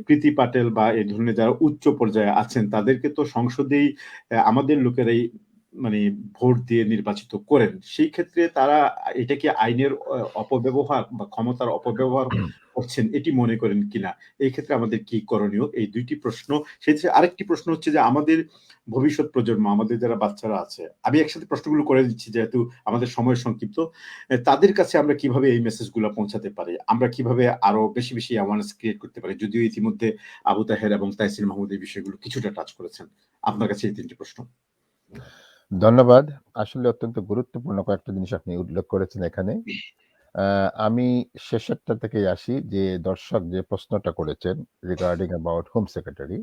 A: প্রীতি পাটেল বা এই ধরনের যারা উচ্চ পর্যায়ে আছেন তাদেরকে তো সংসদেই আমাদের লোকেরাই মানে ভোট দিয়ে নির্বাচিত করেন। সেই ক্ষেত্রে তারা এটা কি আইনের অপব্যবহার বা ক্ষমতার অপব্যবহার করছেন এটি মনে করেন কিনা? এই ক্ষেত্রে আমাদের কি করণীয়? এই ২ টি প্রশ্ন। সেক্ষেত্রে আরেকটি প্রশ্ন হচ্ছে যে আমাদের ভবিষ্যৎ প্রজন্ম, আমাদের যারা বাচ্চারা আছে, আমি একসাথে প্রশ্নগুলো করে দিচ্ছি যেহেতু আমাদের সময় সংক্ষিপ্ত। তাদের কাছে আমরা কিভাবে এই মেসেজগুলা পৌঁছাতে পারি? আমরা কিভাবে আরো বেশি, বেশি অ্যাওয়ারনেস ক্রিয়েট করতে পারি? যদিও ইতিমধ্যে আবু তাহের এবং তাইসির মাহমুদ এই বিষয়গুলো কিছুটা টাচ করেছেন। আপনার কাছে এই ৩ টি প্রশ্ন।
D: ধন্যবাদ। আসলে অত্যন্ত গুরুত্বপূর্ণ কয়েকটা জিনিস আপনি উল্লেখ করেছেন এখানে। আমি শেষেরটা থেকেই আসি যে দর্শক যে প্রশ্নটা করেছেন রিগার্ডিং অ্যাবাউট হোম সেক্রেটারি।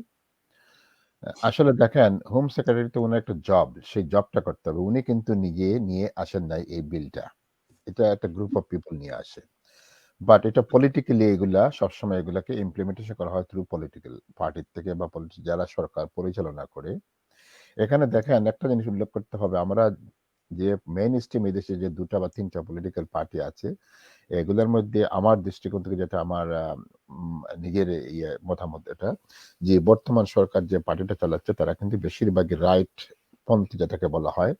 D: আসলে দেখেন হোম সেক্রেটারি তো উনার একটা জব, সেই জবটা করতে হবে। উনি কিন্তু নিজে নিয়ে আসেন নাই এই বিলটা। এটা একটা গ্রুপ অফ পিপল নিয়ে আসে। বাট এটা পলিটিক্যালি এগুলা সবসময় এগুলাকে ইমপ্লিমেন্টেশন করা হয় থ্রু পলিটিক্যাল পার্টির থেকে বা যারা সরকার পরিচালনা করে। এখানে দেখেন একটা জিনিস উল্লেখ করতে হবে, আমরা যে মেইন স্ট্রিম এই দেশে যে ২ টা বা ৩ টা পলিটিক্যাল পার্টি আছে, এগুলোর মধ্যে আমার দৃষ্টিকোণ থেকে যেটা আমার নিজের মতামত এটা, যে বর্তমান সরকার যে পার্টিটা চালাচ্ছে তারা কিন্তু বেশিরভাগই রাইট পন্থী যেটাকে বলা হয়।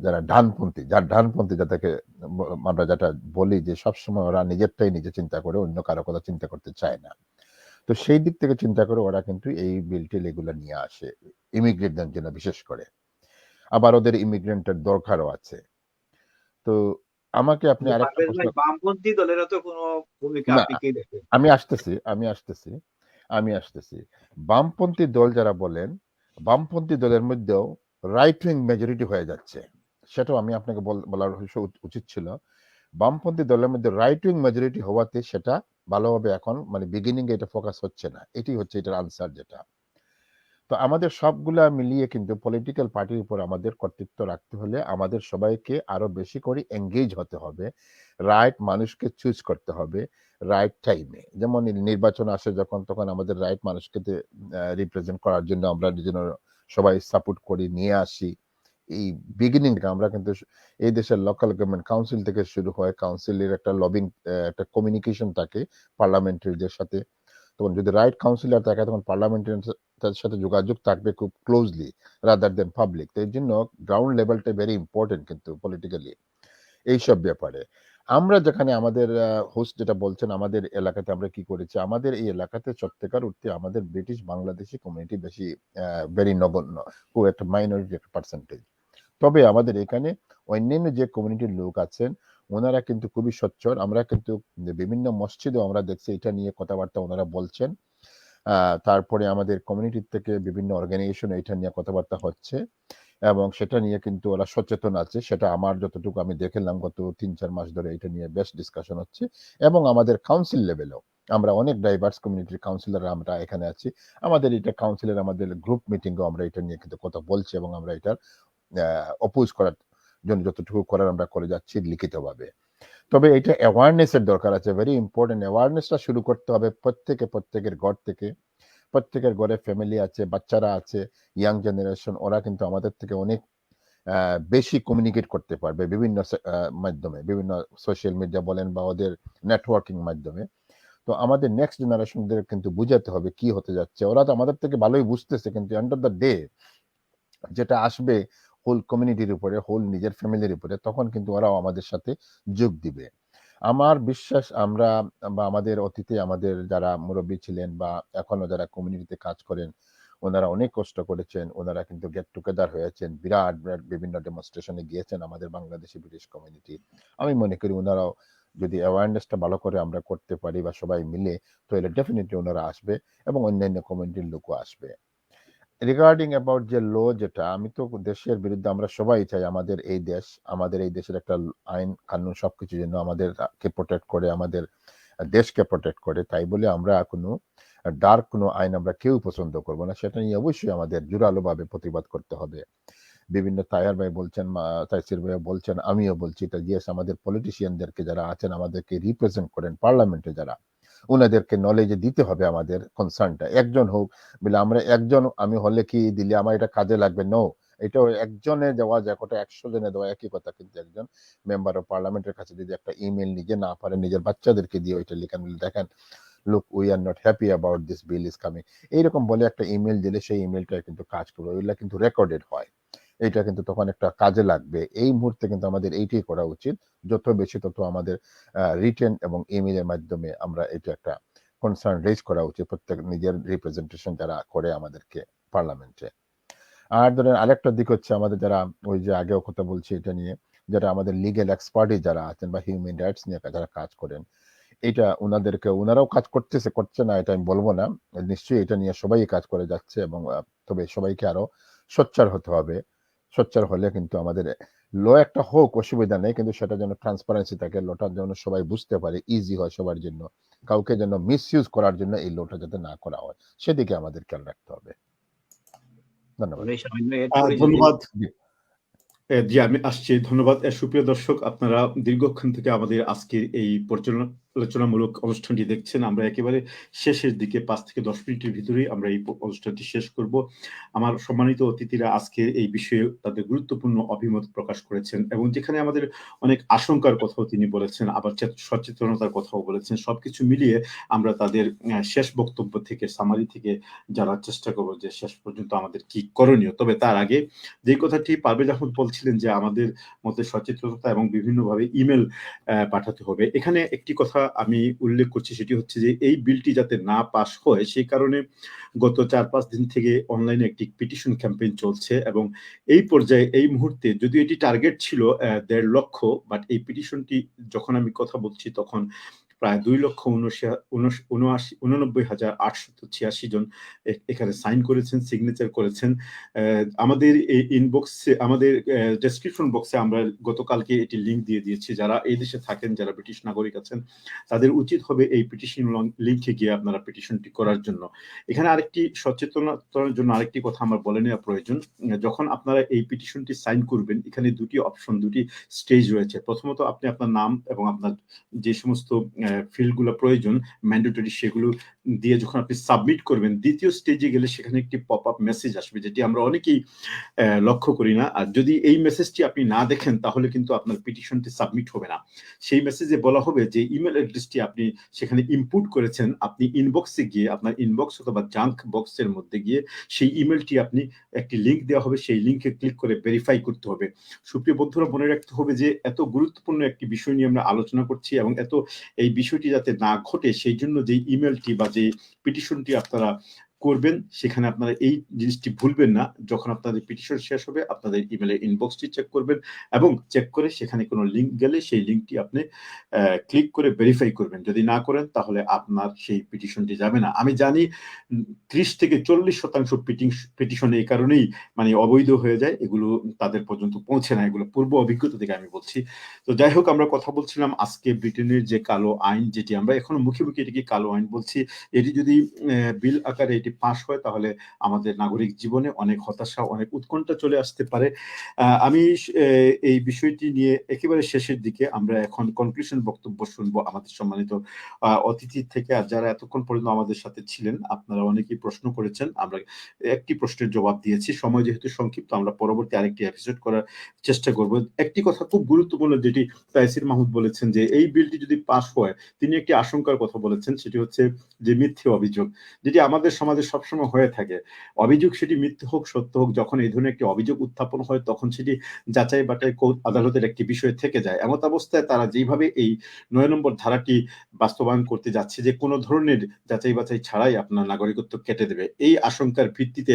D: যারা ডানপন্থী যাদেরকে আমরা যেটা বলি যে সবসময় ওরা নিজেরটাই নিজে চিন্তা করে, অন্য কারো কথা চিন্তা করতে চায় না। তো সেই দিক থেকে চিন্তা করে ওরা কিন্তু এই বিল-টিল এগুলা নিয়ে আসে। ইমিগ্রেন্টদের জন্য বিশেষ করে। আবার ওদের ইমিগ্রেন্টের দরকারও আছে। তো আমাকে আপনি
C: কিন্তু
D: আরেকটা
C: পারভেজ
D: প্রশ্ন।
C: ভাই, বামপন্থী দলেরও তো কোনো ভূমিকা
D: না,
C: আপনি কি দেখেন?
D: আমি আসতেছি। বামপন্থী দল যারা বলেন, বামপন্থী দলের মধ্যেও রাইট উইং মেজরিটি হয়ে যাচ্ছে। সেটাও আমি আপনাকে বলার উচিত ছিল। বামপন্থী দলের মধ্যে রাইট উইং মেজরিটি হওয়াতে সেটা ভালোভাবে এখন মানে বিগিনিং এ এটা ফোকাস হচ্ছে না। এটি হচ্ছে এটার আনসার যেটা। তো আমাদের সবগুলা মিলিয়ে কিন্তু পলিটিক্যাল পার্টির উপর আমাদের কর্তৃত্ব রাখতে হলে আমাদের সবাইকে আরো বেশি করে এনগেজ হতে হবে। রাইট মানুষকে চুজ করতে হবে রাইট টাইমে। যেমন নির্বাচন আসে যখন তখন আমাদের রাইট মানুষকে রিপ্রেজেন্ট করার জন্য আমরা যেন সবাই সাপোর্ট করি, নিয়ে আসি। এই বিগিনিং আমরা কিন্তু এই দেশের লোকাল গভর্নমেন্ট কাউন্সিল থেকে শুরু হয়, কাউন্সিলের একটা লবিং একটা কমিউনিকেশন থাকে পার্লামেন্টারিদের সাথে। তখন যদি রাইট কাউন্সিলর থাকে তখন পার্লামেন্টারিয়ানদের সাথে যোগাযোগ থাকবে খুব ক্লোজলি রাদার দেন পাবলিক। তো এর জন্য গ্রাউন্ড লেভেলটা ভেরি ইম্পর্টেন্ট কিন্তু পলিটিক্যালি এইসব ব্যাপারে। আমরা যেখানে আমাদের হোস্ট যেটা বলছেন আমাদের এলাকাতে আমরা কি করেছি, আমাদের এই এলাকাতে সত্যিকার অর্থে আমাদের ব্রিটিশ বাংলাদেশি কমিউনিটি বেশি ভেরি নগণ্য, খুব একটা মাইনরিটি একটা পার্সেন্টেজ। তবে আমাদের এখানে অন্যান্য যে কমিউনিটির লোক আছেন ওনারা কিন্তু খুবই সোচ্চার। আমরা কিন্তু বিভিন্ন মসজিদেও আমরা দেখছি এটা নিয়ে কথাবার্তা ওনারা বলছেন। তারপরে আমাদের কমিউনিটির থেকে বিভিন্ন অর্গানাইজেশন এটা নিয়ে কথাবার্তা হচ্ছে এবং সেটা নিয়ে কিন্তু ওরা সচেতন আছে। সেটা আমার যতটুকু আমি দেখলাম গত ৩-৪ মাস ধরে এটা নিয়ে বেশ ডিসকাশন হচ্ছে এবং আমাদের কাউন্সিল লেভেলেও আমরা অনেক ডাইভার্স কমিউনিটির কাউন্সিলর আমরা এখানে আছি। আমাদের এটা কাউন্সিলের আমাদের গ্রুপ মিটিংও আমরা এটা নিয়ে কিন্তু কথা বলছি এবং আমরা এটার অপোজ করার জন্য যতটুকু করার আমরা করে যাচ্ছি লিখিতভাবে। তবে এটা অ্যাওয়ারনেসের দরকার আছে, ভেরি ইম্পর্টেন্ট। অ্যাওয়ারনেসটা শুরু করতে হবে প্রত্যেকের ঘর থেকে। প্রত্যেকের ঘরে ফ্যামিলি আছে, বাচ্চারা আছে, ইয়াং জেনারেশন ওরা কিন্তু আমাদের থেকে অনেক বেশি কমিউনিকেট করতে পারবে বিভিন্ন মাধ্যমে, বিভিন্ন সোশ্যাল মিডিয়া বলেন বা ওদের নেটওয়ার্কিং মাধ্যমে। তো আমাদের নেক্সট জেনারেশনদের কিন্তু বুঝাতে হবে কি হতে যাচ্ছে। ওরা তো আমাদের থেকে ভালোই বুঝতেছে, কিন্তু এন্ড অফ দ্য ডে যেটা আসবে হোল কমিউনিটির উপরে, হোল নিজের ফ্যামিলির উপরে, তখন কিন্তু ওরাও আমাদের সাথে যোগ দিবে। আমার বিশ্বাস আমরা বা আমাদের অতীতে আমাদের যারা মুরব্বী ছিলেন বা এখনো যারা কমিউনিটিতে কাজ করেন ওনারা অনেক কষ্ট করেছেন, ওনারা কিন্তু গেট টুগেদার হয়েছেন, বিরাট বিরাট বিভিন্ন ডেমনস্ট্রেশনে গিয়েছেন আমাদের বাংলাদেশি ব্রিটিশ কমিউনিটি। আমি মনে করি ওনারাও যদি অ্যাওয়ারনেসটা ভালো করে আমরা করতে পারি বা সবাই মিলে, তাহলে ডেফিনেটলি ওনারা আসবে এবং অন্যান্য কমিউনিটির লোকও আসবে। রিগার্ডিং অ্যাবাউট যে ল যেটা, আমি তো দেশের বিরুদ্ধে আমরা সবাই চাই আমাদের এই দেশের একটা আইন কানুন সবকিছু যেন আমাদেরকে প্রোটেক্ট করে, আমাদের দেশকে প্রোটেক্ট করে। তাই বলে আমরা কোনো ডার্ক কোনো আইন আমরা কেউ পছন্দ করব না। সেটা নিয়ে অবশ্যই আমাদের জোরালোভাবে প্রতিবাদ করতে হবে। বিভিন্ন তায়ার ভাই বলছেন, তাইসির ভাই বলছেন, আমিও বলছি এটা জিএস আমাদের পলিটিশিয়ানদেরকে যারা আছেন, আমাদেরকে রিপ্রেজেন্ট করেন পার্লামেন্টে যারা, উনাদেরকে নলেজে দিতে হবে আমাদের কনসার্নটা। একজন হোক বলে আমরা একজন আমি হলে কি দিলে আমার এটা কাজে লাগবে, নো, এটাও একজনে দেওয়া যায়, কোটা 100 জনে দেওয়া একই কথা, কিন্তু একজন মেম্বার অফ পার্লামেন্টের কাছে যদি একটা ইমেল নিজে না পারে নিজের বাচ্চাদেরকে দিয়ে ওইটা লিখেন, দেখেন look we are not happy about this bill is coming, এইরকম বলে একটা ইমেল দিলে সেই ইমেলটা কিন্তু কাজ করবে, ওইগুলা কিন্তু রেকর্ডেড হয়, এটা কিন্তু তখন একটা কাজে লাগবে। এই মুহূর্তে কিন্তু আমাদের এইটাই করা উচিত, যত বেশি তত আমাদের রিটেন এবং ইমেলের মাধ্যমে আমরা এটা একটা কনসার্ন রেজ করা উচিত, প্রত্যেক নিজের রিপ্রেজেন্টেশন যারা করে আমাদেরকে পার্লামেন্টে। আর ধরেন আরেকটা দিক হচ্ছে আমাদের যারা ওই যে আগেও কথা বলছি এটা নিয়ে, যারা আমাদের লিগেল এক্সপার্টি যারা আছেন বা হিউম্যান রাইটস নিয়ে যারা কাজ করেন, এটা ওনারাও কাজ করছে না এটা আমি বলবো না, নিশ্চয়ই এটা নিয়ে সবাই কাজ করে যাচ্ছে, এবং তবে সবাইকে আরো সোচ্চার হতে হবে। সোচ্চার হলে কিন্তু আমাদের ল একটা হোক, অসুবিধা নেই, কিন্তু সেটা যেন ট্রান্সপারেন্সি থাকে, লটার জন্য সবাই বুঝতে পারে, ইজি হয় সবার জন্য, কাউকে যেন মিসইউজ করার জন্য এই লটা যাতে না করা হয়, সেদিকে আমাদের খেয়াল রাখতে হবে। ধন্যবাদ।
C: আমি সামান্য এড করে যদি
A: ধন্যবাদ। জি, আমি আসছি। ধন্যবাদ। সুপ্রিয় দর্শক, আপনারা দীর্ঘক্ষণ থেকে আমাদের আজকের এই আলোচনামূলক অনুষ্ঠানটি দেখছেন। আমরা একেবারে শেষের দিকে 5 থেকে 10 মিনিটের ভিতরেই আমরা এই অনুষ্ঠানটি শেষ করব। আমার সম্মানিত অতিথিরা আজকে এই বিষয়ে তাদের গুরুত্বপূর্ণ অভিমত প্রকাশ করেছেন, এবং যেখানে আমাদের অনেক আশঙ্কার কথাও তিনি বলেছেন, আবার সচেতনতার কথাও বলেছেন। সবকিছু মিলিয়ে আমরা তাদের শেষ বক্তব্য থেকে, সামারি থেকে জানার চেষ্টা করব যে শেষ পর্যন্ত আমাদের কি করণীয়। তবে তার আগে যে কথাটি পারভেজ আহমদ বলছিলেন যে আমাদের মধ্যে সচেতনতা এবং বিভিন্নভাবে ইমেল পাঠাতে হবে, এখানে একটি কথা আমি উল্লেখ করছি, সেটি হচ্ছে যে এই বিলটি যাতে না পাস হয় সেই কারণে গত 4-5 দিন থেকে অনলাইনে একটি পিটিশন ক্যাম্পেইন চলছে, এবং এই পর্যায়ে এই মুহূর্তে যদি এটি টার্গেট ছিল 1.5 লক্ষ, বাট এই পিটিশনটি যখন আমি কথা বলছি তখন প্রায় 2,89,886 জন এখানে সাইন করেছেন, সিগনেচার করেছেন। আমাদের এই ইনবক্সে, আমাদের ডেসক্রিপশন বক্সে আমরা গতকালকে এটি লিঙ্ক দিয়ে দিয়েছি। যারা এই দেশে থাকেন, যারা ব্রিটিশ নাগরিক আছেন, তাদের উচিত হবে এই পিটিশন লিঙ্কে গিয়ে আপনারা পিটিশনটি করার জন্য। এখানে আরেকটি সচেতনতার জন্য আরেকটি কথা আমার বলে নেওয়া প্রয়োজন। যখন আপনারা এই পিটিশনটি সাইন করবেন, এখানে দুটি অপশন, দুটি স্টেজ রয়েছে। প্রথমত আপনি আপনার নাম এবং আপনার যে সমস্ত ফিল্ডগুলো প্রয়োজন ম্যান্ডেটরি, সেগুলো দিয়ে যখন আপনি সাবমিট করবেন, দ্বিতীয় স্টেজে গেলে সেখানে একটি পপ আপ মেসেজ আসবে, যেটি আমরা অনেকেই লক্ষ্য করি না। আর যদি এই মেসেজটি আপনি না দেখেন তাহলে কিন্তু আপনার পিটিশনটি সাবমিট হবে না। সেই মেসেজে বলা হবে যে ইমেল অ্যাড্রেসটি আপনি সেখানে ইনপুট করেছেন, আপনি ইনবক্সে গিয়ে, আপনার ইনবক্স অথবা জাঙ্ক বক্সের মধ্যে গিয়ে সেই ইমেলটি আপনি একটি লিঙ্ক দেওয়া হবে, সেই লিঙ্কে ক্লিক করে ভেরিফাই করতে হবে। সুপ্রিয় বন্ধুরা, মনে রাখতে হবে যে এত গুরুত্বপূর্ণ একটি বিষয় নিয়ে আমরা আলোচনা করছি, এবং এই বিষয়টি যাতে না ঘটে সেই জন্য যে ইমেলটি বা যে পিটিশনটি আপনারা করবেন, সেখানে আপনারা এই জিনিসটি ভুলবেন না। যখন আপনাদের পিটিশন শেষ হবে, আপনাদের ইমেলের ইনবক্সটি চেক করবেন, এবং চেক করে সেখানে কোনো লিঙ্ক গেলে সেই লিঙ্কটি আপনি ক্লিক করে ভেরিফাই করবেন। যদি না করেন তাহলে আপনার সেই পিটিশনটি যাবে না। আমি জানি 30 থেকে 40% পিটিশন এই কারণেই মানে অবৈধ হয়ে যায়, এগুলো তাদের পর্যন্ত পৌঁছে না। এগুলো পূর্ব অভিজ্ঞতা থেকে আমি বলছি। তো যাই হোক, আমরা কথা বলছিলাম আজকে ব্রিটেনের যে কালো আইন, যেটি আমরা এখনো মুখে মুখে এটিকে কালো আইন বলছি, এটি যদি বিল আকারে এটি পাস হয় তাহলে আমাদের নাগরিক জীবনে অনেক হতাশা, অনেক উৎকণ্ঠা চলে আসতে পারে। আমি এই বিষয়টি নিয়ে একেবারে শেষের দিকে আমরা এখন কনক্লুশন বক্তব্য শুনবো আমাদের সম্মানিত অতিথি থেকে। আর যারা এতক্ষণ পর্যন্ত আমাদের সাথে ছিলেন, আপনারা অনেকেই প্রশ্ন করেছেন, আমরা একটি প্রশ্নের জবাব দিয়েছি। সময় যেহেতু সংক্ষিপ্ত, আমরা পরবর্তী আরেকটি এপিসোড করার চেষ্টা করব। একটি কথা খুব গুরুত্বপূর্ণ, যেটি তাইসির মাহমুদ বলেছেন, যে এই বিলটি যদি পাস হয়, তিনি একটি আশঙ্কার কথা বলেছেন, সেটি হচ্ছে যে মিথ্যে অভিযোগ, যেটি আমাদের সমাজে সবসময় হয়ে থাকে। অভিযোগ সেটি মিথ্যে হোক সত্য হোক, যখন এই ধরনের একটি অভিযোগ উত্থাপন হয় তখন সেটি যাচাই বাছাই আদালতের একটি বিষয় থেকে যায়। এমত অবস্থায় তারা যেভাবে এই 9 নম্বর ধারাটি বাস্তবায়ন করতে যাচ্ছে, যে কোনো ধরনের যাচাই বাছাই ছাড়াই আপনার নাগরিকত্ব কেটে দেবে, এই আশঙ্কার ভিত্তিতে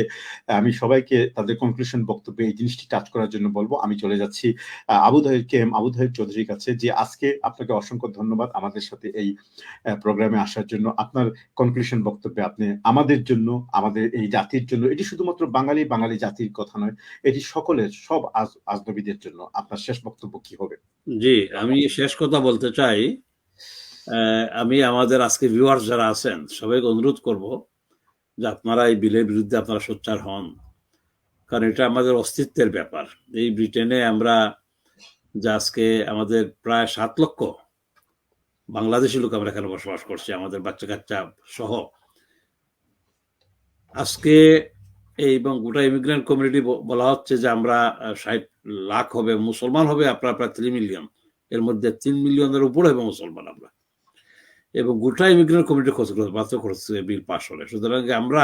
A: আমি সবাইকে তাদের কনক্লুশন বক্তব্যে এই জিনিসটি টাচ করার জন্য বলবো। আমি চলে যাচ্ছি আবু তাহের চৌধুরীর কাছে। যে আজকে আপনাকে অসংখ্য ধন্যবাদ আমাদের সাথে এই প্রোগ্রামে আসার জন্য। আপনার কনক্লুশন বক্তব্যে আপনি আমাদের জন্য, আমাদের এই জাতির জন্য, এটি শুধুমাত্র বাঙালি জাতির কথা নয়, এটি সকলের, সব আজনবীদের জন্য, আপনার শেষ বক্তব্য কি হবে?
B: জি, আমি শেষ কথা বলতে চাই। আমি আমাদের আজকে ভিউয়ার্স যারা আছেন সবাইকে অনুরোধ করব যে আপনারা এই বিলের বিরুদ্ধে আপনারা সোচ্চার হন। কারণ এটা আমাদের অস্তিত্বের ব্যাপার। এই ব্রিটেনে আমরা যে আজকে আমাদের প্রায় 7 লক্ষ বাংলাদেশি লোক আমরা এখানে বসবাস করছি, আমাদের বাচ্চা কাচ্চা সহ। আজকে এই এবং গোটা ইমিগ্রেন্ট কমিউনিটি বলা হচ্ছে যে আমরা 60 লাখ হবে, মুসলমান হবে আপনার প্রায় 3 মিলিয়ন, এর মধ্যে 3 মিলিয়নের উপরে হবে মুসলমান আমরা, এবং গোটা ইমিগ্রেন্ট কমিউনিটি মাত্র করছে বিল পাস হলে। সুতরাং আমরা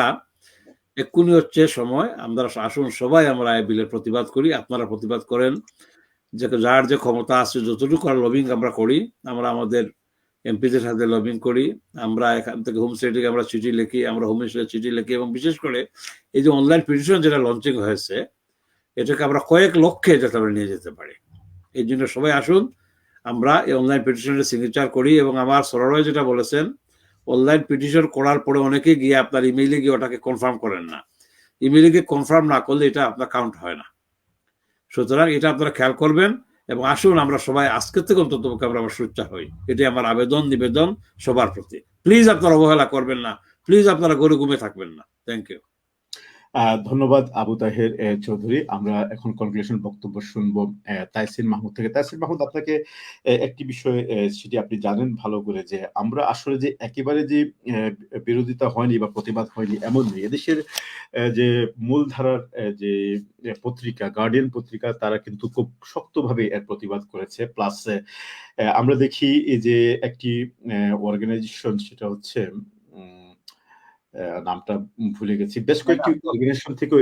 B: এক্ষুনি হচ্ছে সময়, আমরা আসুন সবাই আমরা এই বিলের প্রতিবাদ করি, আপনারা প্রতিবাদ করেন, যে যার যে ক্ষমতা আছে যতটুকু লবিং আমরা করি, আমরা আমাদের এমপিদের সাথে লবিং করি, আমরা এখান থেকে হোম সেক্রেটারিকে আমরা চিঠি লিখি, আমরা হোম মিনিস্টারের চিঠি লিখি, এবং বিশেষ করে এই যে অনলাইন পিটিশন যেটা লঞ্চিং হয়েছে এটাকে আমরা কয়েক লক্ষে যাতে আমরা নিয়ে যেতে পারি। এই জন্য সবাই আসুন আমরা এই অনলাইন পিটিশনের সিগনেচার করি। এবং আমার সরোয় যেটা বলেছেন, অনলাইন পিটিশন করার পরে অনেকে গিয়ে আপনার ইমেইলে গিয়ে ওটাকে কনফার্ম করেন না, ইমেইলে গিয়ে কনফার্ম না করলে এটা আপনার কাউন্ট হয় না। সুতরাং এটা আপনারা খেয়াল করবেন, এবং আসুন আমরা সবাই আজকের থেকে অন্তত আমরা সোচ্চার হই। এটাই আমার আবেদন নিবেদন সবার প্রতি। প্লিজ আপনারা অবহেলা করবেন না, প্লিজ আপনারা গরু ঘুমে থাকবেন না। Thank you.
A: ধন্যবাদ আবু তাহের চৌধুরী। আমরা এখন কনক্লুশন বক্তব্য শুনবো তাইসির মাহমুদ থেকে। তাইসির মাহমুদ, আপনাকে একটি বিষয় সেটি আপনি জানেন ভালো করে, যে আমরা আসলে যে একেবারে যে বিরোধিতা হয়নি বা প্রতিবাদ হয়নি এমন নেই। এদেশের যে মূলধারার যে পত্রিকা গার্ডিয়ান পত্রিকা, তারা কিন্তু খুব শক্তভাবে এর প্রতিবাদ করেছে। প্লাস আমরা দেখি যে একটি অর্গানাইজেশন, সেটা হচ্ছে নামটা ভুলে গেছি, বেশ কয়েকটি অর্গানাইজেশন থেকে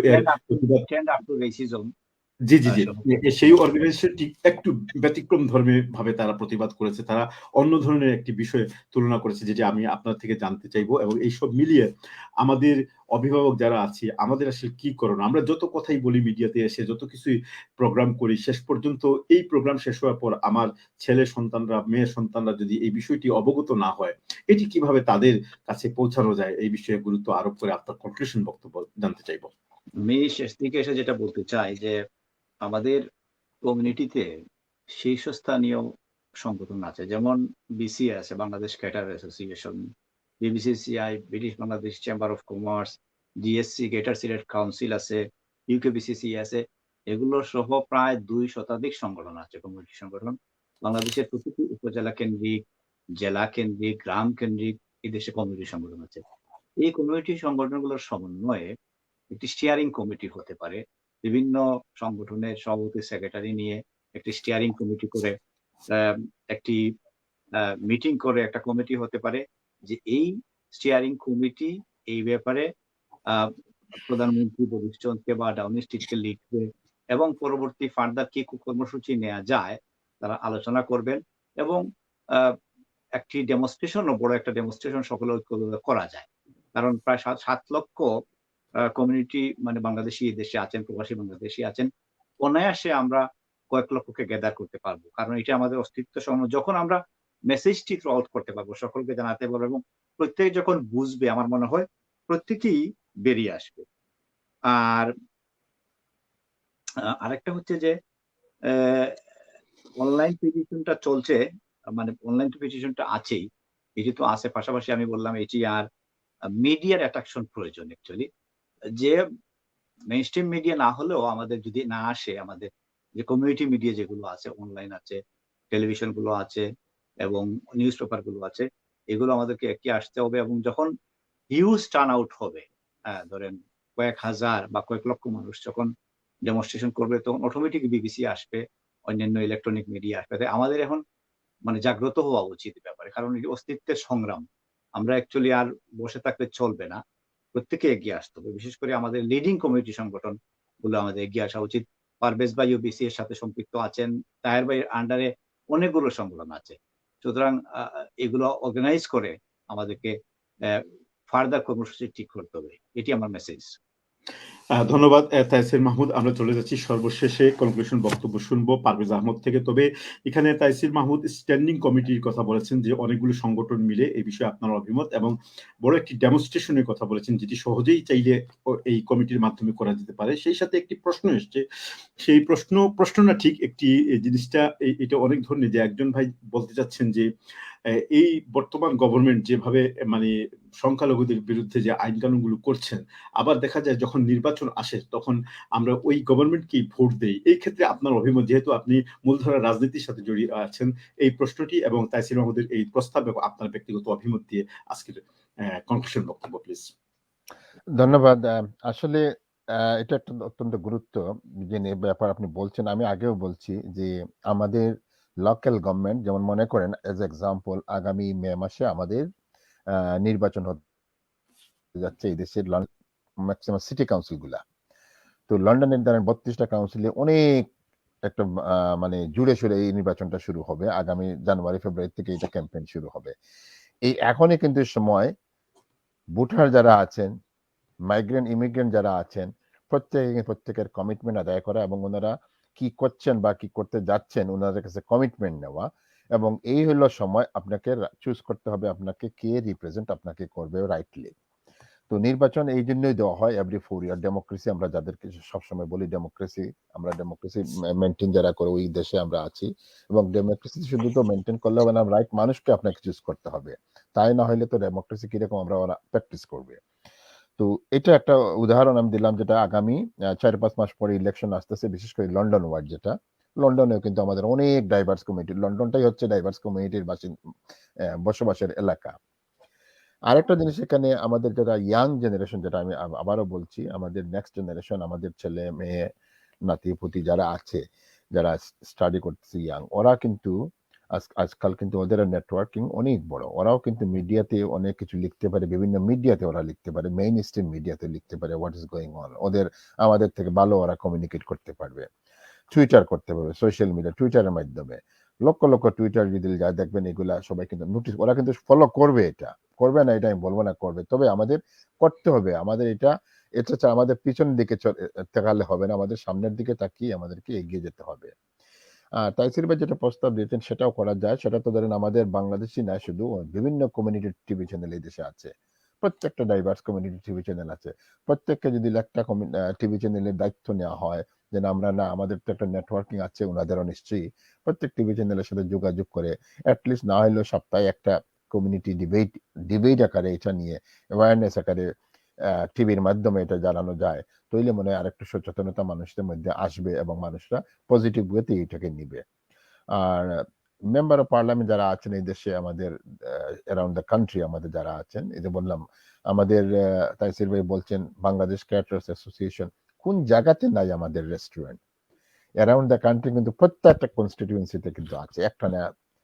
A: জি জি জি সেই অর্গানাইজেশনটি একটু ব্যতিক্রম ধর্মী ভাবে তারা প্রতিবাদ করেছে। তারা অন্য ধরনের একটি বিষয় তুলনা করেছে, যেটা আমি আপনার থেকে জানতে চাইবো। এবং এইসব মিলিয়ে আমাদের অভিভাবক যারা আছি, আমাদের আসলে কি করণীয়? আমরা যত কথাই বলি মিডিয়াতে এসে, যত কিছুই প্রোগ্রাম করি, শেষ পর্যন্ত এই প্রোগ্রাম শেষ হওয়ার পর আমার ছেলে সন্তানরা, মেয়ের সন্তানরা যদি এই বিষয়টি অবগত না হয়, এটি কিভাবে তাদের কাছে পৌঁছানো যায়, এই বিষয়ে গুরুত্ব আরোপ করে আপনার কনক্লুশন বক্তব্য জানতে চাইবো।
C: আমি শেষ দিকে এসে যেটা বলতে চাই, যে আমাদের কমিউনিটিতে শীর্ষস্থানীয় সংগঠন আছে, যেমন বিসিএ আছে, Bangladesh cater association, BBCCI, British Bangladesh chamber of commerce, GSC, greater Sylhet council আছে, ইউকেবিসিসি আছে। এগুলো সহ প্রায় 2 শতাধিক সংগঠন আছে, কমিউনিটি সংগঠন। বাংলাদেশের প্রতিটি উপজেলা কেন্দ্রিক, জেলা কেন্দ্রিক, গ্রাম কেন্দ্রিক এই দেশে কমিউনিটি সংগঠন আছে। এই কমিউনিটি সংগঠনগুলোর সমন্বয়ে একটি স্টিয়ারিং কমিটি হতে পারে। বিভিন্ন সংগঠনের সভাপতি সেক্রেটারি নিয়ে একটি স্টিয়ারিং কমিটি করে একটি মিটিং করে একটা কমিটি হতে পারে, যে এই স্টিয়ারিং কমিটি এই ব্যাপারে প্রধানমন্ত্রী বরিস জনসনকে বা ডাউনিং স্ট্রিটকে লিখবে, এবং পরবর্তী ফার্দার কি কর্মসূচি নেওয়া যায় তারা আলোচনা করবেন। এবং একটি ডেমনস্ট্রেশনও, বড় একটা ডেমনস্ট্রেশন সকলে করা যায়। কারণ প্রায় 7 লক্ষ কমিউনিটি মানে বাংলাদেশি দেশে আছেন, প্রবাসী বাংলাদেশি আছেন, অনায়াসে আমরা কয়েক লক্ষকে গ্যাদার করতে পারবো। কারণ এটা আমাদের অস্তিত্ব সম্বন্ধ, যখন আমরা মেসেজটি থ্রু আউট করতে পারবো, সকলকে জানাতে পারবো, এবং প্রত্যেকে যখন বুঝবে, আমার মনে হয় প্রত্যেকেই বেরিয়ে আসবে। আর আরেকটা হচ্ছে যে অনলাইন পিটিশনটা চলছে, মানে অনলাইন পিটিশনটা আছেই, এটি তো আছে, পাশাপাশি আমি বললাম এটি আর মিডিয়ার অ্যাট্রাকশন প্রয়োজন। অ্যাকচুয়ালি যে মেইনস্ট্রিম মিডিয়া না হলেও আমাদের যদি না আসে, আমাদের যে কমিউনিটি মিডিয়া যেগুলো আছে, অনলাইন আছে, টেলিভিশন গুলো আছে, এবং নিউজ পেপার গুলো আছে, এগুলো আমাদেরকে একটি আসতে হবে। এবং যখন হিউজ টার্ন আউট হবে, ধরেন কয়েক হাজার বা কয়েক লক্ষ মানুষ যখন ডেমনস্ট্রেশন করবে, তখন অটোমেটিক বিবিসি আসবে, অন্যান্য ইলেকট্রনিক মিডিয়া আসবে। তাই আমাদের এখন মানে জাগ্রত হওয়া উচিত ব্যাপারে, কারণ এই অস্তিত্বের সংগ্রাম, আমরা অ্যাকচুয়ালি আর বসে থাকলে চলবে না, প্রত্যেকে এগিয়ে আসতে হবে। বিশেষ করে আমাদের লিডিং কমিউনিটি সংগঠন গুলো আমাদের এগিয়ে আসা উচিত। পারভেজ ভাই ইউবিসি এর সাথে সম্পৃক্ত আছেন, তাহের ভাইয়ের আন্ডারে অনেকগুলো সংগঠন আছে। সুতরাং এগুলো অর্গানাইজ করে আমাদেরকে ফার্দার কর্মসূচি ঠিক করতে হবে, এটি আমার মেসেজ।
A: ধন্যবাদ তাইসির মাহমুদ। আমরা চলে যাচ্ছি সর্বশেষে কনক্লুশন বক্তব্য শুনবো পারভেজ আহমদ থেকে। তবে এখানে তাইসির মাহমুদ স্ট্যান্ডিং কমিটির কথা বলেছেন, যে অনেকগুলো সংগঠন মিলে এই বিষয়ে আপনার অভিমত, এবং বড় একটি ডেমনস্ট্রেশনের কথা বলেছেন, যেটি সহজেই চাইলে এই কমিটির মাধ্যমে করা যেতে পারে। সেই সাথে একটি প্রশ্ন এসছে, সেই প্রশ্ন না ঠিক একটি জিনিসটা এটা অনেক ধরনের, যে একজন ভাই বলতে চাচ্ছেন যে এই বর্তমান গভর্নমেন্ট যেভাবে মানে সংখ্যালঘুদের বিরুদ্ধে যে আইন কানুনগুলো করছেন, আবার দেখা যায় যখন নির্বাচন আসে তখন আমরা ওই গভর্নমেন্টকেই ভোট দেই। এই ক্ষেত্রে আপনার অভিমত, যেহেতু আপনি মূলধারার রাজনীতির সাথে জড়িয়ে আছেন, এই প্রশ্নটি এবং তাইসির মাহমুদের এই প্রস্তাব এবং আপনার ব্যক্তিগত অভিমত দিয়ে আজকের কনক্লুশন বক্তব্য প্লিজ।
D: ধন্যবাদ। আসলে এটা একটা অত্যন্ত গুরুত্ব যে ব্যাপার আপনি বলছেন। আমি আগেও বলছি যে আমাদের লোকাল গভর্নমেন্ট, যেমন মনে করেন এজ এক্সাম্পল আগামী মে মাসে আমাদের নির্বাচন হতে যাচ্ছে এই দেশের ম্যাক্সিমাম সিটি কাউন্সিল গুলা। তো লন্ডনের ধরেন 32টা কাউন্সিলে অনেক একটা মানে জুড়ে সুরে এই নির্বাচনটা শুরু হবে। আগামী জানুয়ারি ফেব্রুয়ারি থেকে এটা ক্যাম্পেইন শুরু হবে। এই এখনই কিন্তু সময় ভোটার যারা আছেন, মাইগ্রেন্ট ইমিগ্রেন্ট যারা আছেন, প্রত্যেকের কমিটমেন্ট আদায় করা এবং ওনারা কি করছেন বা কি করতে যাচ্ছেন ওনাদের কাছে কমিটমেন্ট নেওয়া, এবং এই হলো সময় আপনাকে চুজ করতে হবে আপনাকে কে রিপ্রেজেন্ট আপনাকে করবে রাইটলি। তো নির্বাচন এই জন্যই দেওয়া হয় এভরি 4 ইয়ার। ডেমোক্রেসি আমরা যাদেরকে সবসময় বলি ডেমোক্রেসি, আমরা ডেমোক্রেসি মেনটেন যারা করে ওই দেশে আমরা আছি, এবং ডেমোক্রেসি শুধু তো মেনটেন করলে হবে না, রাইট মানুষকে আপনাকে চুজ করতে হবে। তাই না হলে তো ডেমোক্রেসি কিরকম আমরা ওরা প্র্যাকটিস করবে। তো এটা একটা উদাহরণ আমি দিলাম, যেটা আগামী 4-5 মাস পরে ইলেকশন আসতেছে, বিশেষ করে লন্ডন ওয়ার্ড যেটা। লন্ডনেও কিন্তু আমাদের অনেক ডাইভার্স কমিউনিটি, লন্ডনটাই হচ্ছে ডাইভার্স কমিউনিটির বসবাসের এলাকা। আরেকটা জিনিস এখানে আমাদের যারা ইয়াং জেনারেশন, যেটা আমি আবারও বলছি, আমাদের নেক্সট জেনারেশন, আমাদের ছেলে মেয়ে নাতি-পুতি যারা আছে, যারা স্টাডি করতেছে ইয়াং, ওরা কিন্তু আজকাল কিন্তু ওদের নেটওয়ার্কিং অনেক বড়। ওরাও কিন্তু মিডিয়াতে অনেক কিছু লিখতে পারে, বিভিন্ন মিডিয়াতে ওরা লিখতে পারে, মেইন স্ট্রিম মিডিয়াতে লিখতে পারে হোয়াট ইজ গোয়িং অন। আমাদের থেকে ভালো ওরা কমিউনিকেট করতে পারবে, টুইটার করতে পারবে, সোশ্যাল মিডিয়া টুইটারের মাধ্যমে লক্ষ লক্ষ টুইটার যদি যা দেখবেন, এগুলা সবাই কিন্তু নোটিস, ওরা কিন্তু ফলো করবে। এটা করবে না এটা আমি বলবো না, করবে। তবে আমাদের করতে হবে, আমাদের এটা ছাড়া আমাদের পিছনের দিকে তাকালে হবে না, আমাদের সামনের দিকে তাকিয়ে আমাদেরকে এগিয়ে যেতে হবে। তাইসির ভাই যেটা প্রস্তাব দিয়েছেন সেটাও করা যায়। সেটা তো ধরেন আমাদের বাংলাদেশি না, শুধু বিভিন্ন কমিউনিটির টিভি চ্যানেল এই দেশে আছে, প্রত্যেকটা ডাইভার্স কমিউনিটি টিভি চ্যানেল আছে। প্রত্যেককে যদি একটা টিভি চ্যানেলের দায়িত্ব নেওয়া হয়, যে আমরা না, আমাদের তো একটা নেটওয়ার্কিং আছে, ওনাদেরও নিশ্চয়ই, প্রত্যেক টিভি চ্যানেলের সাথে যোগাযোগ করে অ্যাটলিস্ট না হলেও সপ্তাহে একটা কমিউনিটি ডিবেট আকারে এটা নিয়ে অ্যাওয়ারনেস আকারে টিভির মাধ্যমে এটা জানানো যায়, তৈলে মনে হয় আরেকটু সচেতনতা মানুষদের মধ্যে আসবে এবং মানুষরা পজিটিভ ওয়েতে এটাকে নিবে। আর মেম্বার অফ পার্লামেন্ট যারা আছেন এই দেশে, আমাদের অ্যারাউন্ড দ্য কান্ট্রি আমাদের যারা আছেন, এই যে বললাম আমাদের তাইসির ভাই বলছেন বাংলাদেশ ক্যাটারার্স অ্যাসোসিয়েশন, কোন জায়গাতে নাই আমাদের রেস্টুরেন্ট? অ্যারাউন্ড দ্য কান্ট্রি কিন্তু প্রত্যেকটা কনস্টিটিউয়েন্সিতে কিন্তু আছে, একটা না,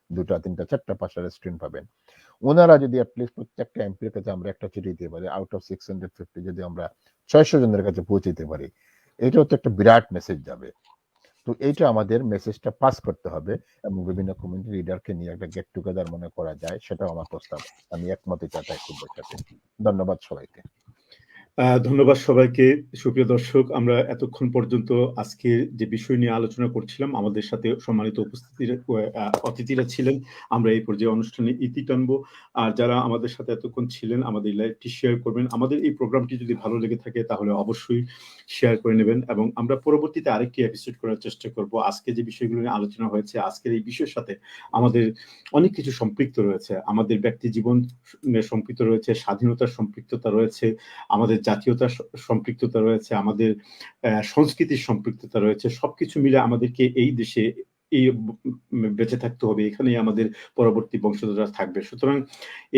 D: 2টা 3টা 4টা 5টা রেস্টুরেন্ট পাবেন। ওনারা যদি অ্যাটলিস্ট প্রত্যেকটা এমপির কাছে আমরা একটা চিঠি দিতে পারি, আউট অফ 650 যদি আমরা 600 জনের কাছে পৌঁছে দিতে পারি, এটাও তো একটা বিরাট মেসেজ যাবে। তো এইটা আমাদের মেসেজটা পাস করতে হবে, এবং বিভিন্ন কমিউনিটি লিডারকে নিয়ে একটা গেট টুগেদার মনে করা যায়, সেটাও আমার প্রস্তাব। আমি একমত এটাতে খুবই সাথে। ধন্যবাদ সবাইকে।
A: ধন্যবাদ সবাইকে। সুপ্রিয় দর্শক, আমরা এতক্ষণ পর্যন্ত আজকে যে বিষয় নিয়ে আলোচনা করছিলাম, আমাদের সাথে সম্মানিত অতিথিরা ছিলেন। আমরা এই পর্যায়ে অনুষ্ঠানে ইতি টানবো। আর যারা আমাদের সাথে এতক্ষণ ছিলেন, আমাদের লাইভটি শেয়ার করবেন। আমাদের এই প্রোগ্রামটি যদি ভালো লেগে থাকে তাহলে অবশ্যই শেয়ার করে নেবেন, এবং আমরা পরবর্তীতে আরেকটি এপিসোড করার চেষ্টা করব। আজকে যে বিষয়গুলো নিয়ে আলোচনা হয়েছে, আজকের এই বিষয়ের সাথে আমাদের অনেক কিছু সম্পৃক্ত রয়েছে। আমাদের ব্যক্তি জীবন সম্পৃক্ত রয়েছে, স্বাধীনতার সম্পৃক্ততা রয়েছে, আমাদের জাতীয়তার সম্পৃক্ততা রয়েছে, আমাদের সংস্কৃতির সম্পৃক্ততা রয়েছে। সবকিছু মিলে আমাদেরকে এই দেশে এই বেঁচে থাকতে হবে, এখানেই আমাদের পরবর্তী বংশধররা থাকবে। সুতরাং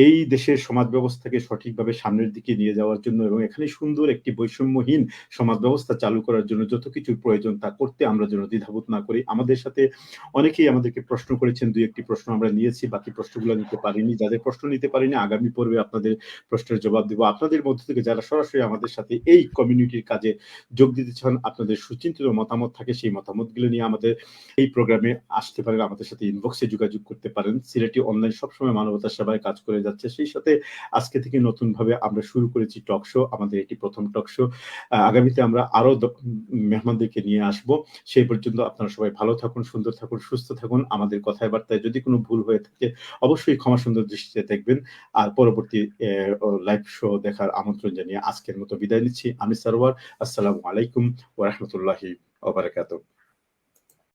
A: এই দেশের সমাজ ব্যবস্থাকে সঠিকভাবে সামনের দিকে নিয়ে যাওয়ার জন্য এবং এখানে সুন্দর একটি বৈষম্যহীন সমাজ ব্যবস্থা চালু করার জন্য যত কিছু প্রয়োজন তা করতে আমরা যেন দ্বিধাবোধ না করি। আমাদের সাথে অনেকেই আমাদেরকে প্রশ্ন করেছেন, 2-1টি প্রশ্ন আমরা নিয়েছি, বাকি প্রশ্নগুলো নিতে পারিনি। যাদের প্রশ্ন নিতে পারিনি, আগামী পর্বে আপনাদের প্রশ্নের জবাব দেব। আপনাদের মধ্য থেকে যারা সরাসরি আমাদের সাথে এই কমিউনিটির কাজে যোগ দিতে চান, আপনাদের সুচিন্তিত মতামত থাকে, সেই মতামতগুলো নিয়ে আমাদের এই প্রোগ্রামে আসতে পারেন, আমাদের সাথে ইনবক্সে যোগাযোগ করতে পারেন। সিলেটি অনলাইন সবসময় মানবতার সেবায় কাজ করে যাচ্ছে। সেই সাথে আজকে থেকে নতুনভাবে আমরা শুরু করেছি টক শো, আমাদের এটি প্রথম টক শো। আগামীতে আমরা আরো মেহমানদেরকে নিয়ে আসব। সেই পর্যন্ত আপনারা সবাই ভালো থাকুন, সুন্দর থাকুন, সুস্থ থাকুন। আমাদের কথায় বার্তায় যদি কোনো ভুল হয়ে থাকে অবশ্যই ক্ষমা সুন্দর দৃষ্টিতে দেখবেন। আর পরবর্তী লাইভ শো দেখার আমন্ত্রণ জানিয়ে আজকের মতো বিদায় নিচ্ছি। আমি সারোয়ার। আসসালামু আলাইকুম ওয়া রাহমাতুল্লাহি ওয়া বারাকাতুহু।